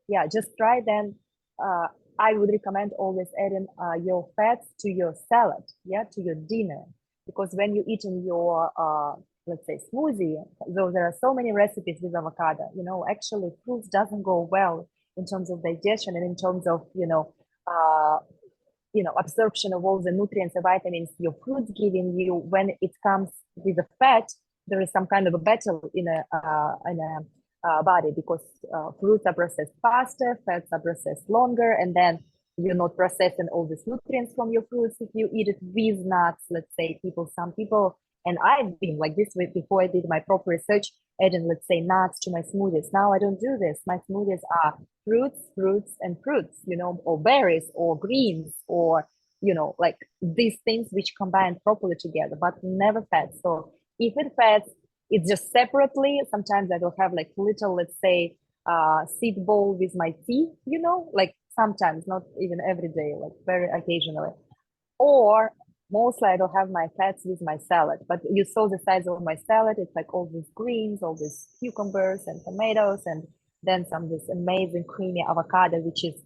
S2: yeah, just try. Then I would recommend always adding your fats to your salad, yeah, to your dinner, because when you eat in your let's say smoothie, though there are so many recipes with avocado, you know, actually fruits doesn't go well in terms of digestion and in terms of, you know, absorption of all the nutrients and vitamins your fruits giving you. When it comes with the fat, there is some kind of a battle in a body, because fruits are processed faster, fats are processed longer, and then you're not processing all these nutrients from your fruits if you eat it with nuts. Let's say some people, and I've been like this before I did my proper research, adding, let's say, nuts to my smoothies. Now I don't do this. My smoothies are fruits, and fruits, you know, or berries or greens, or, you know, like these things which combine properly together, but never fats. So if it fats, it's just separately. Sometimes I will have like little, let's say, seed bowl with my tea, you know, like sometimes, not even every day, like very occasionally. Or mostly I don't have my fats with my salad. But you saw the size of my salad. It's like all these greens, all these cucumbers and tomatoes, and then some this amazing creamy avocado, which is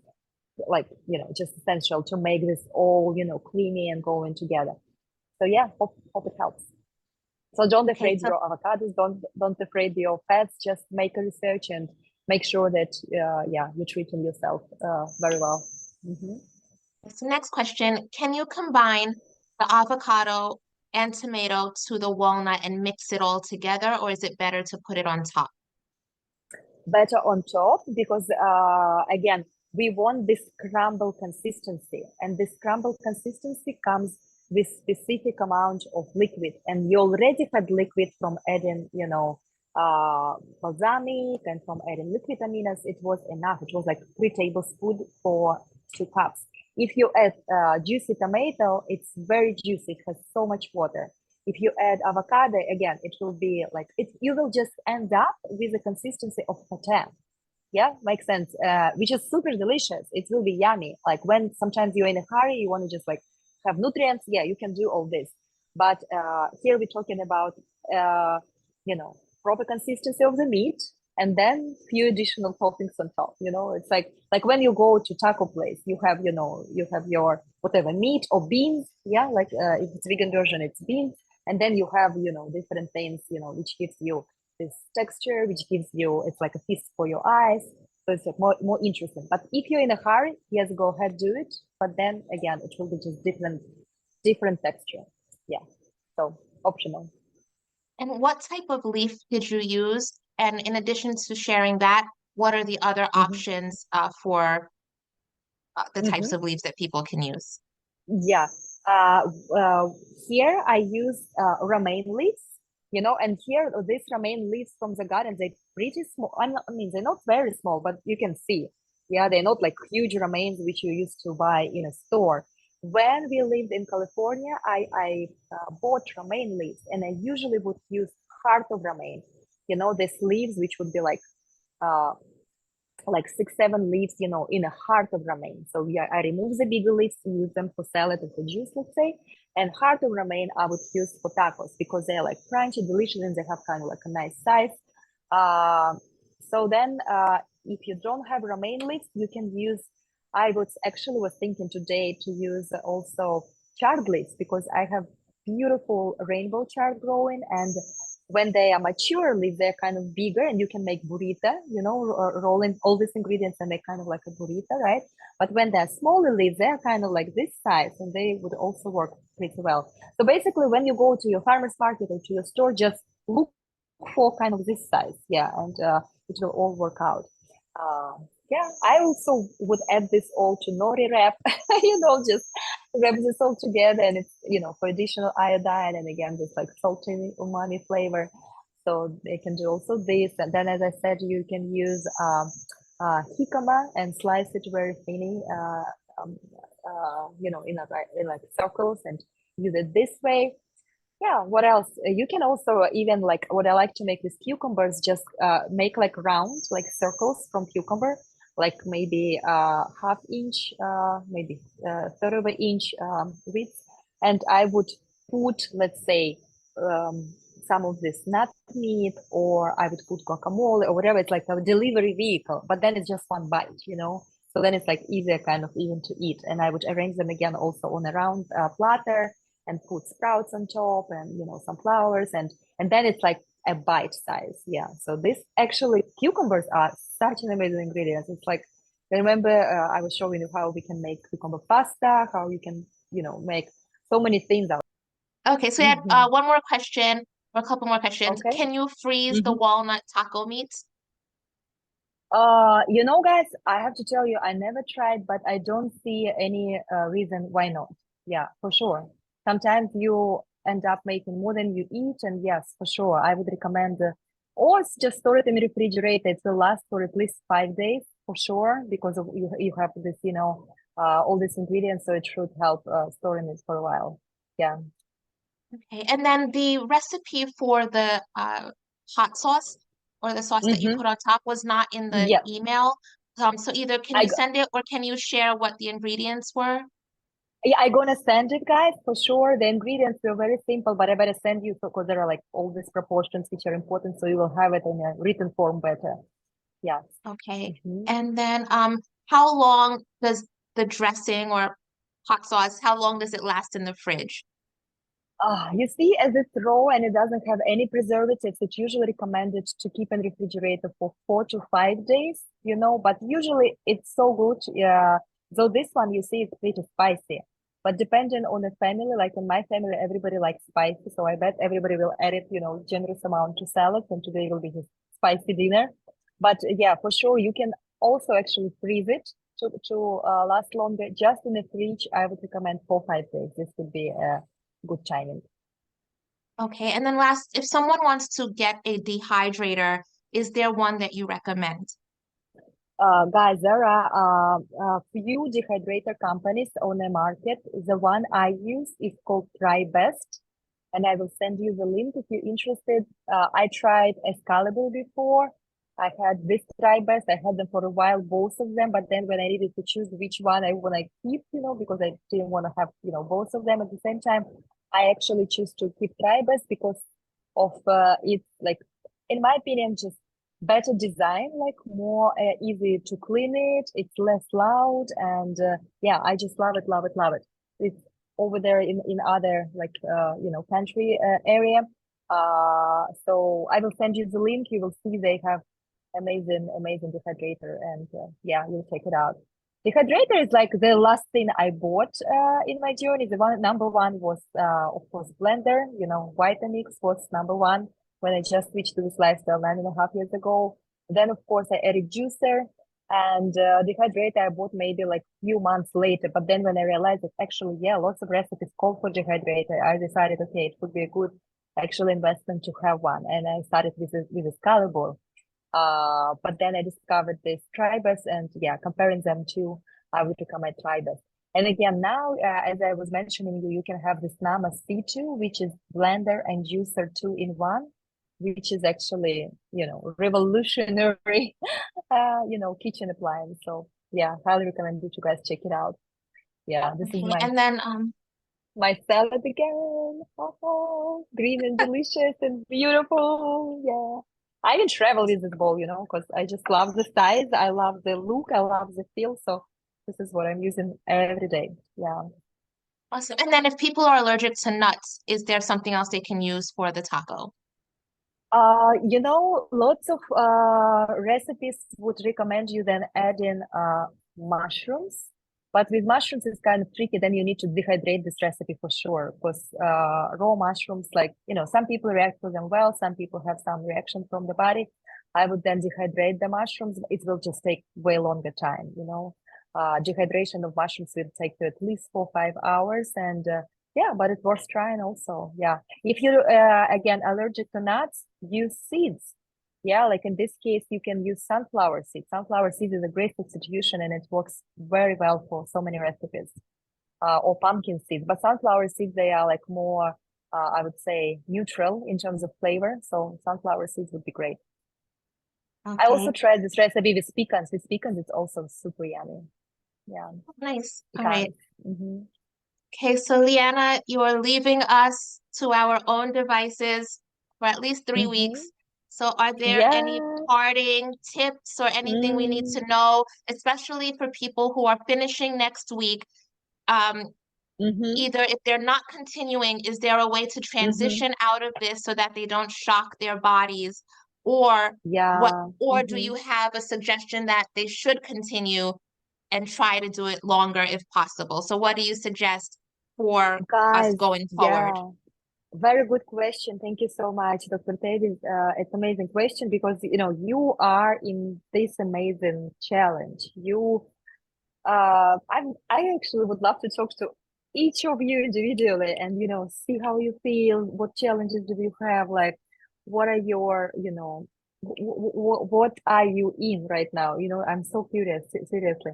S2: like, you know, just essential to make this all, you know, creamy and going together. So yeah, hope it helps. So don't afraid your avocados, don't afraid your fats. Just make a research and make sure that yeah, you're treating yourself very well.
S1: So next question, can you combine the avocado and tomato to the walnut and mix it all together, or is it better to put it on top?
S2: Better on top, because again, we want this crumble consistency, and this crumble consistency comes with specific amount of liquid, and you already had liquid from adding, you know, balsamic, and from adding liquid aminos. It was enough. It was like 3 tablespoons for 2 cups. If you add juicy tomato, it's very juicy, it has so much water. If you add avocado, again, it will be like, you will just end up with the consistency of pate. Yeah, makes sense. Which is super delicious. It will be yummy. Like when sometimes you're in a hurry, you want to just like have nutrients. Yeah, you can do all this. But here we're talking about, you know, proper consistency of the meat, and then few additional toppings on top. It's like when you go to taco place, you have your whatever meat or beans, like if it's vegan version, it's beans, and then you have different things which gives you this texture, which gives you, it's like a feast for your eyes. So it's like more interesting. But if you're in a hurry, yes, go ahead, do it. But then again, it will be just different texture. Yeah, so optional.
S1: And what type of leaf did you use? And in addition to sharing that, what are the other options for the types of leaves that people can use?
S2: Yeah. Here I use romaine leaves, and here these romaine leaves from the garden, they're pretty small. I mean, they're not very small, but you can see. Yeah, they're not like huge romaines which you used to buy in a store. When we lived in California, I bought romaine leaves, and I usually would use heart of romaine. These leaves which would be like 6-7 leaves, in a heart of romaine. So I remove the bigger leaves, use them for salad or for juice, let's say. And heart of romaine I would use for tacos because they're like crunchy, delicious, and they have kind of like a nice size. So then if you don't have romaine leaves, you can use, I was thinking today to use also chard leaves because I have beautiful rainbow chard growing, and when they are mature leaves, they're kind of bigger and you can make burrito, roll in all these ingredients and make kind of like a burrito, right? But when they're smaller leaves, they're kind of like this size and they would also work pretty well. So basically, when you go to your farmer's market or to your store, just look for kind of this size. Yeah, and it will all work out. Yeah, I also would add this all to nori wrap, just wrap this all together, and it's, for additional iodine, and again, this like salty umami flavor. So they can do also this. And then, as I said, you can use jicama and slice it very thinly, in like circles and use it this way. Yeah, what else? You can also even like what I like to make with cucumbers, just make like round, like circles from cucumber, like maybe half inch, maybe third of an inch width. And I would put, let's say, some of this nut meat, or I would put guacamole or whatever. It's like a delivery vehicle, but then it's just one bite, So then it's like easier kind of even to eat. And I would arrange them again also on a round platter and put sprouts on top and some flowers, and then it's like a bite size. Yeah, so this actually, cucumbers are such an amazing ingredient. It's like, remember I was showing you how we can make cucumber pasta, how you can make so many things out.
S1: Okay, so we had one more question or a couple more questions.
S2: Okay.
S1: Can you freeze the walnut taco meat?
S2: Guys, I have to tell you, I never tried, but I don't see any reason why not. Yeah, for sure. Sometimes you end up making more than you eat, and yes, for sure, I would recommend, or just store it in the refrigerator. It will last for at least 5 days for sure, because of you have this, all these ingredients, so it should help storing it for a while. Yeah.
S1: Okay, and then the recipe for the hot sauce or the sauce that you put on top was not in the
S2: Yeah.
S1: email. So either can you send it or can you share what the ingredients were?
S2: Yeah, I'm gonna send it, guys, for sure. The ingredients were very simple, but I better send you because there are like all these proportions which are important, so you will have it in a written form better. Yeah.
S1: Okay. And then how long does the dressing or hot sauce, how long does it last in the fridge?
S2: You see, as it's raw and it doesn't have any preservatives, it's usually recommended to keep in refrigerator for 4 to 5 days, but usually it's so good. So this one, you see, it's pretty spicy, but depending on the family, like in my family, everybody likes spicy. So I bet everybody will add it, generous amount to salads, and today will be his spicy dinner. But yeah, for sure, you can also actually freeze it to last longer. Just in the fridge, I would recommend 4-5 days. This would be good timing.
S1: Okay, and then last, if someone wants to get a dehydrator, is there one that you recommend?
S2: Guys, there are a few dehydrator companies on the market. The one I use is called Try Best, and I will send you the link if you're interested. I tried Excalibur before. I had this Try Best. I had them for a while, both of them. But then when I needed to choose which one I want to keep, because I didn't want to have, both of them at the same time, I actually choose to keep Try Best because of it's like, in my opinion, just better design, like more easy to clean it. It's less loud, and yeah, I just love it, love it, love it. It's over there in other like country area. So I will send you the link. You will see they have amazing dehydrator, and yeah, you'll check it out. Dehydrator is like the last thing I bought in my journey. The number one was of course blender. Vitamix was number one when I just switched to this lifestyle 9.5 years ago. Then of course I added juicer, and dehydrator I bought maybe like few months later. But then when I realized that actually, yeah, lots of recipes call for dehydrator, I decided, okay, it would be a good actual investment to have one. And I started with a scalable. But then I discovered this Tribus, and yeah, comparing them to, I would recommend Tribus. And again, now, as I was mentioning, you can have this Nama C2, which is blender and juicer 2-in-1, which is actually, revolutionary, kitchen appliance. So yeah, highly recommend you guys check it out. Yeah, this is
S1: Okay, and then
S2: my salad again. Oh, green and delicious and beautiful. Yeah. I even travel with this bowl, because I just love the size. I love the look. I love the feel. So this is what I'm using every day. Yeah.
S1: awesome. And then if people are allergic to nuts, is there something else they can use for the taco?
S2: Lots of recipes would recommend you then adding mushrooms. But with mushrooms, it's kind of tricky. Then you need to dehydrate this recipe for sure, because raw mushrooms, like, some people react to them well, some people have some reaction from the body. I would then dehydrate the mushrooms. It will just take way longer time. Dehydration of mushrooms will take you at least 4 or 5 hours. And yeah, but it's worth trying also. Yeah. If you're, again, allergic to nuts, use seeds. Yeah, like in this case, you can use sunflower seeds. Sunflower seeds is a great substitution, and it works very well for so many recipes. Or pumpkin seeds. But sunflower seeds, they are like more, I would say, neutral in terms of flavor. So sunflower seeds would be great. I also
S1: Okay,
S2: tried this recipe with pecans. With pecans, it's also super yummy. Yeah,
S1: nice. All right.
S2: pecans. Mm-hmm.
S1: Okay, so Leanna, you are leaving us to our own devices for at least 3 weeks.
S2: Mm-hmm.
S1: So are there any
S2: Yeah.
S1: parting tips or anything we need to
S2: Mm.
S1: know, especially for people who are finishing next week? Um,
S2: Mm-hmm.
S1: Either if they're not continuing, is there a way to
S2: Mm-hmm.
S1: transition out of this so that they don't shock their bodies? Or
S2: Yeah.
S1: or do
S2: Mm-hmm.
S1: you have a suggestion that they should continue and try to do it longer if possible? So what do you suggest for us
S2: Guys,
S1: going forward?
S2: yeah, very good question. Thank you so much, Dr. Davis. It's amazing question because you are in this amazing challenge. I actually would love to talk to each of you individually and see how you feel. What challenges do you have? Like, what are your what are you in right now? I'm so curious, seriously.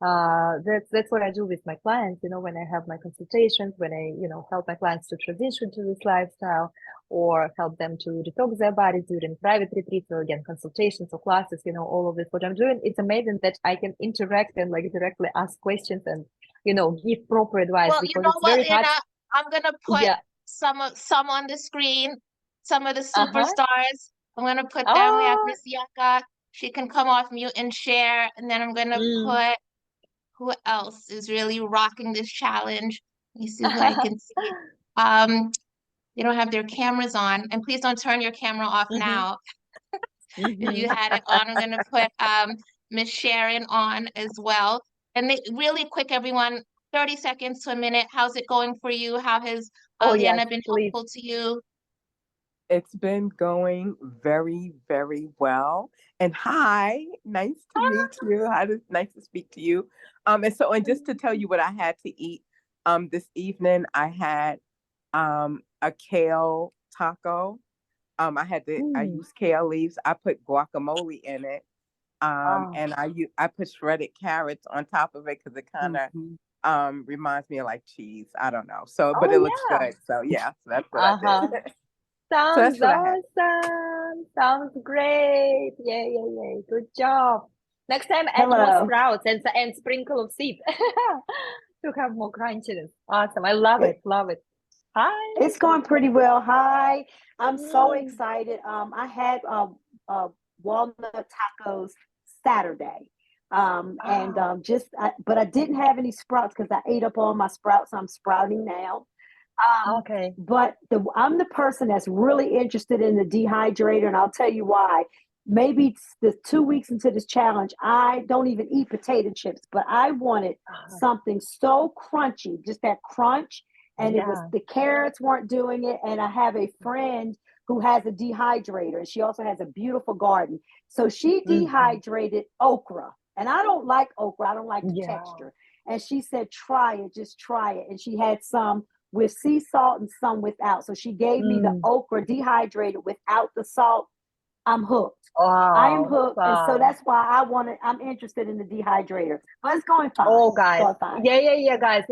S2: That's what I do with my clients, when I have my consultations, when I help my clients to transition to this lifestyle, or help them to detox their bodies during private retreats, or again consultations or classes. All of this, what I'm doing, it's amazing that I can interact and like directly ask questions and give proper advice,
S1: Well, you
S2: because
S1: know
S2: it's
S1: what,
S2: very hard.
S1: Lena? I'm gonna put
S2: Yeah.
S1: some on the screen, some of the
S2: Uh-huh.
S1: superstars. I'm gonna put them. We have
S2: Oh.
S1: Miss Yaka. She can come off mute and share. And then I'm gonna
S2: Mm.
S1: put who else is really rocking this challenge. Let me see who I can see. Um, they don't have their cameras on. And please don't turn your camera off
S2: Mm-hmm.
S1: now. If you
S2: Mm-hmm.
S1: had it on, I'm gonna put Miss Sharon on as well. And they, really quick, everyone, 30 seconds to a minute. How's it going for you? How has
S2: Oh yes,
S1: Lena been
S2: please.
S1: helpful to you?
S3: It's been going very, very well. And hi, nice to meet you. Nice to speak to you. And just to tell you what I had to eat this evening, I had a kale taco. I
S2: Mm.
S3: used kale leaves. I put guacamole in it.
S2: Wow.
S3: And I put shredded carrots on top of it because it kind of
S2: Mhm.
S3: reminds me of like cheese. I don't know. So,
S2: Oh
S3: but it looks
S2: yeah.
S3: good. So yeah, so that's what I did.
S2: Uh-huh.
S3: So that's
S2: Sounds
S3: what I had.
S2: awesome. Sounds great. Yay, yay, yay. Good job. Next time add more
S4: Hello.
S2: sprouts and sprinkle of seeds to have more crunchiness. Awesome. I love it.
S4: It,
S2: Love it. Hi.
S4: it's going pretty well. Hi. I'm so
S2: Mm.
S4: excited. I had walnut tacos Saturday. But I didn't have any sprouts because I ate up all my sprouts. I'm sprouting now.
S2: Okay.
S4: But I'm the person that's really interested in the dehydrator, and I'll tell you why. Maybe the 2 weeks into this challenge, I don't even eat potato chips, but I wanted something so crunchy, just that crunch. And it was the carrots weren't doing it. And I have a friend who has a dehydrator, and she also has a beautiful garden. So she dehydrated okra. And I don't like okra. I don't like the texture. And she said, try it, just try it. And she had some with sea salt and some without. So she gave me the okra dehydrated without the salt. I'm hooked.
S2: Wow.
S4: I am hooked.
S2: Wow.
S4: And so that's why I'm interested in the dehydrator. But it's going fine.
S2: Oh, guys.
S4: Going fine.
S2: Yeah, guys.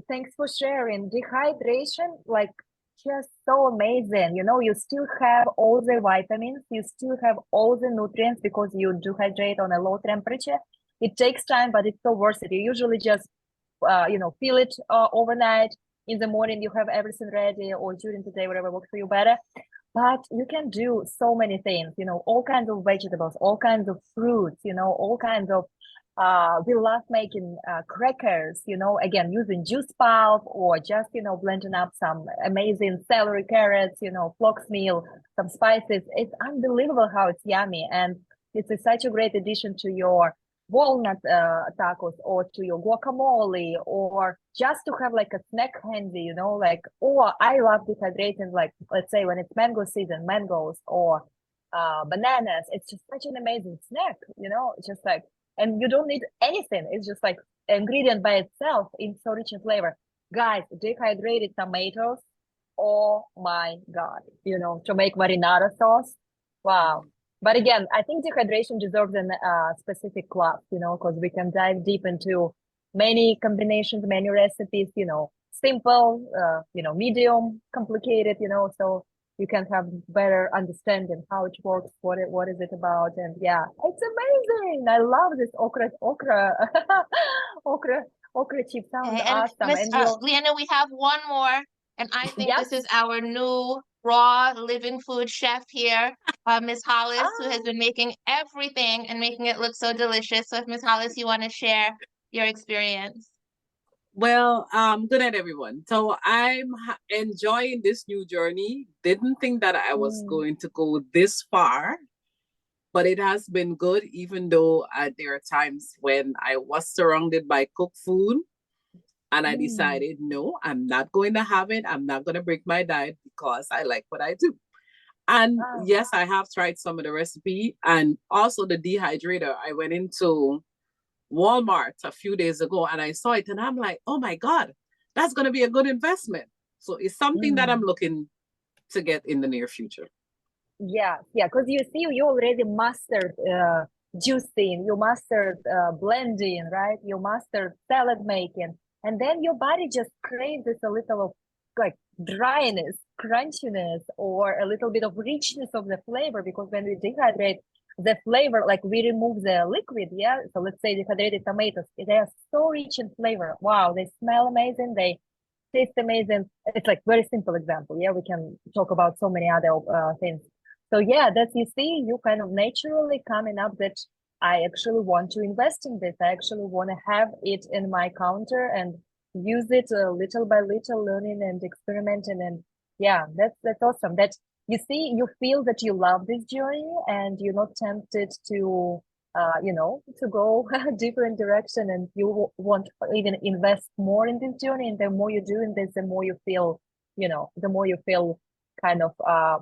S2: Thanks for sharing. Dehydration, like, just so amazing. You know, you still have all the vitamins, you still have all the nutrients because you dehydrate on a low temperature. It takes time, but it's so worth it. You usually just, feel it overnight. In the morning, you have everything ready, or during the day, whatever works for you better. But you can do so many things, all kinds of vegetables, all kinds of fruits, all kinds of, we love making crackers, again, using juice pulp or just, blending up some amazing celery, carrots, flax meal, some spices. It's unbelievable how it's yummy. And it's such a great addition to your walnut tacos or to your guacamole, or just to have like a snack handy, or I love dehydrating, like, let's say when it's mango season, mangoes or bananas. It's just such an amazing snack, just like, and you don't need anything. It's just like ingredient by itself in so rich in flavor. Guys, dehydrated tomatoes, oh my God, to make marinara sauce. Wow. But again, I think dehydration deserves a specific class, because we can dive deep into many combinations, many recipes, simple, medium, complicated, so you can have better understanding how it works, what is it about. And yeah, it's amazing. I love this okra chip. Sounds awesome.
S1: Miss Lena, we have one more, and I think this is our new raw living food chef here, Miss Hollis, who has been making everything and making it look so delicious. So if Miss Hollis, you want to share your experience.
S5: Well, good night, everyone. So I'm enjoying this new journey. Didn't think that I was going to go this far, but it has been good, even though there are times when I was surrounded by cooked food and I decided, no, I'm not going to have it. I'm not going to break my diet because I like what I do. And yes, I have tried some of the recipe and also the dehydrator. I went into Walmart a few days ago and I saw it and I'm like, oh my God, that's going to be a good investment. So it's something that I'm looking to get in the near future.
S2: Yeah, because you see, you already mastered juicing, you mastered blending, right? You mastered salad making. And then your body just craves this a little of like dryness, crunchiness, or a little bit of richness of the flavor, because when we dehydrate, the flavor, like we remove the liquid, so let's say dehydrated tomatoes, they are so rich in flavor. Wow, they smell amazing, they taste amazing. It's like very simple example. We can talk about so many other things. So that's, you see, you kind of naturally coming up that I actually want to invest in this. I actually want to have it in my counter and use it little by little, learning and experimenting. And that's awesome. That you see, you feel that you love this journey and you're not tempted to, to go a different direction, and you want to even invest more in this journey. And the more you're doing this, the more you feel, kind of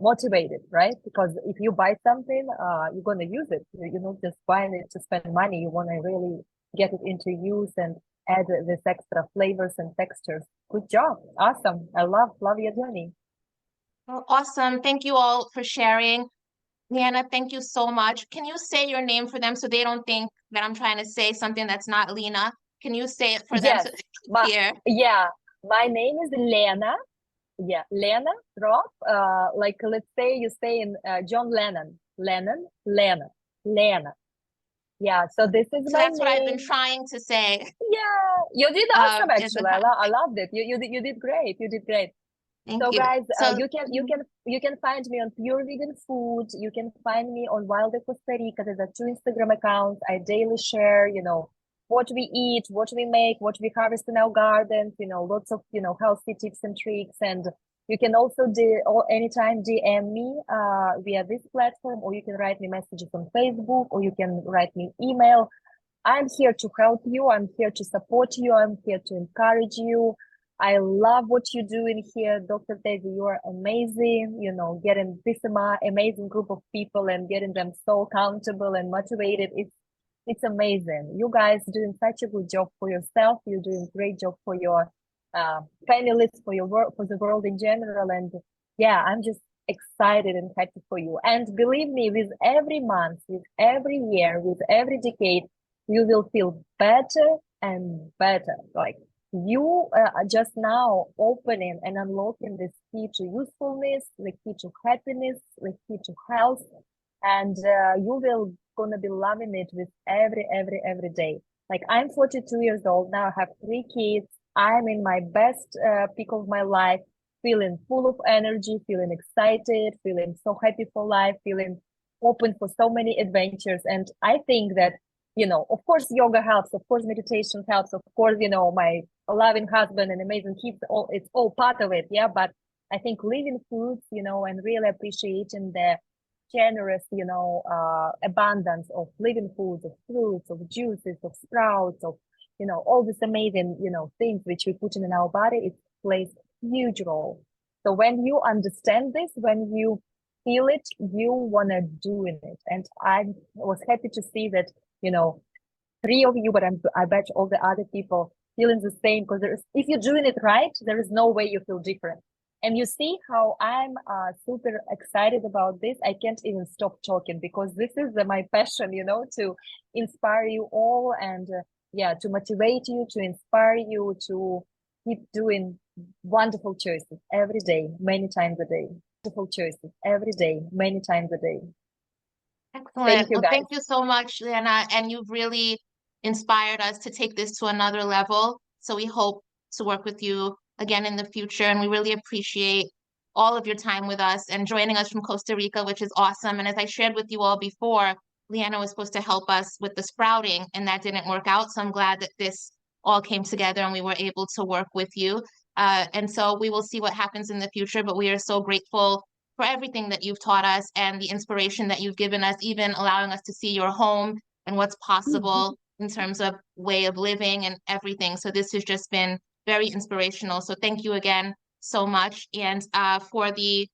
S2: motivated, right? Because if you buy something, you're going to use it. You're not just buying it to spend money. You want to really get it into use and add this extra flavors and textures. Good job. Awesome. I love your journey.
S1: Well, awesome. Thank you all for sharing. Lena, thank you so much. Can you say your name for them so they don't think that I'm trying to say something that's not Lena? Can you say it for them to hear?
S2: Yeah, my name is Lena. Yeah, Lena Ropp. Like, let's say you say in John Lennon. Lena. Yeah, so this is
S1: so
S2: my
S1: that's
S2: name.
S1: What I've been trying to say.
S2: Yeah, you did awesome, actually. I loved it. You did great. You did great.
S1: Thank
S2: So
S1: you.
S2: guys,
S1: So
S2: you can find me on Pure Vegan Food. You can find me on Wilder Costa Rica. There's a 2 Instagram accounts. I daily share, what we eat, what we make, what we harvest in our gardens. Lots of healthy tips and tricks. And you can also anytime DM me via this platform, or you can write me messages on Facebook, or you can write me email. I'm here to help you. I'm here to support you. I'm here to encourage you. I love what you're doing here, Dr. Tettey. You are amazing, getting this amazing group of people and getting them so accountable and motivated. It's amazing. You guys doing such a good job for yourself. You're doing a great job for your families, for your work, for the world in general. And yeah, I'm just excited and happy for you. And believe me, with every month, with every year, with every decade, you will feel better and better. Like, you are just now opening and unlocking this key to usefulness, the key to happiness, the key to health, and you will gonna be loving it with every day. Like, I'm 42 years old now. I have 3 kids. I'm in my best peak of my life, feeling full of energy, feeling excited, feeling so happy for life, feeling open for so many adventures. And I think that, of course, yoga helps, of course, meditation helps, of course, my loving husband and amazing kids, it's all part of it. Yeah. But I think living foods, and really appreciating the generous, abundance of living foods, of fruits, of juices, of sprouts, of, all this amazing, things which we put in our body, it plays huge role. So when you understand this, when you feel it, you want to do it. And I was happy to see that, 3 of you, but I bet all the other people feeling the same, because if you're doing it right, there is no way you feel different. And you see how I'm super excited about this. I can't even stop talking, because this is my passion, to inspire you all, and to motivate you, to inspire you to keep doing wonderful choices every day, many times a day. Wonderful choices every day, many times a day.
S1: excellent.
S2: Thank you,
S1: Well,
S2: guys.
S1: thank you so much, Lena. And you've really inspired us to take this to another level. So we hope to work with you again in the future. And we really appreciate all of your time with us and joining us from Costa Rica, which is awesome. And as I shared with you all before, Lena was supposed to help us with the sprouting, and that didn't work out. So I'm glad that this all came together and we were able to work with you. And so we will see what happens in the future, but we are so grateful for everything that you've taught us and the inspiration that you've given us, even allowing us to see your home and what's possible in terms of way of living and everything. So this has just been very inspirational. So thank you again so much. And for the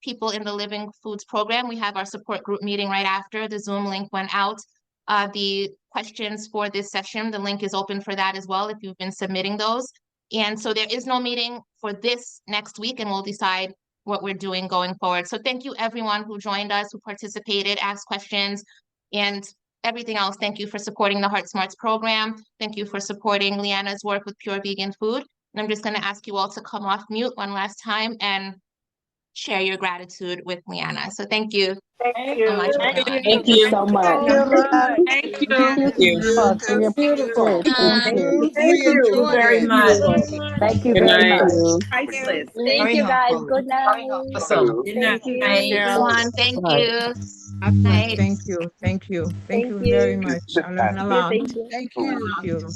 S1: people in the Living Foods program, we have our support group meeting right after. The Zoom link went out. The questions for this session, the link is open for that as well if you've been submitting those. And so there is no meeting for this next week, and we'll decide what we're doing going forward. So thank you everyone who joined us, who participated, asked questions, and everything else. Thank you for supporting the HeartSmarts program. Thank you for supporting Leanna's work with Pure Vegan Food. And I'm just going to ask you all to come off mute one last time and share your gratitude with Leanna. So thank you so much, everyone.
S4: Thank you so much.
S5: Thank you.
S4: Thank you. You're beautiful. Thank you.
S2: Thank you
S5: Very much.
S4: Thank you
S5: Good
S4: very
S5: night.
S4: much.
S2: Priceless. Thank you, guys. Good night.
S6: Awesome.
S2: Thank you.
S1: Everyone, thank you.
S6: Awesome.
S1: Night.
S6: Thank you. Thank you. Thank
S2: Thank
S6: you
S2: you.
S6: very much. I learned a lot.
S2: Thank you.
S6: Thank you.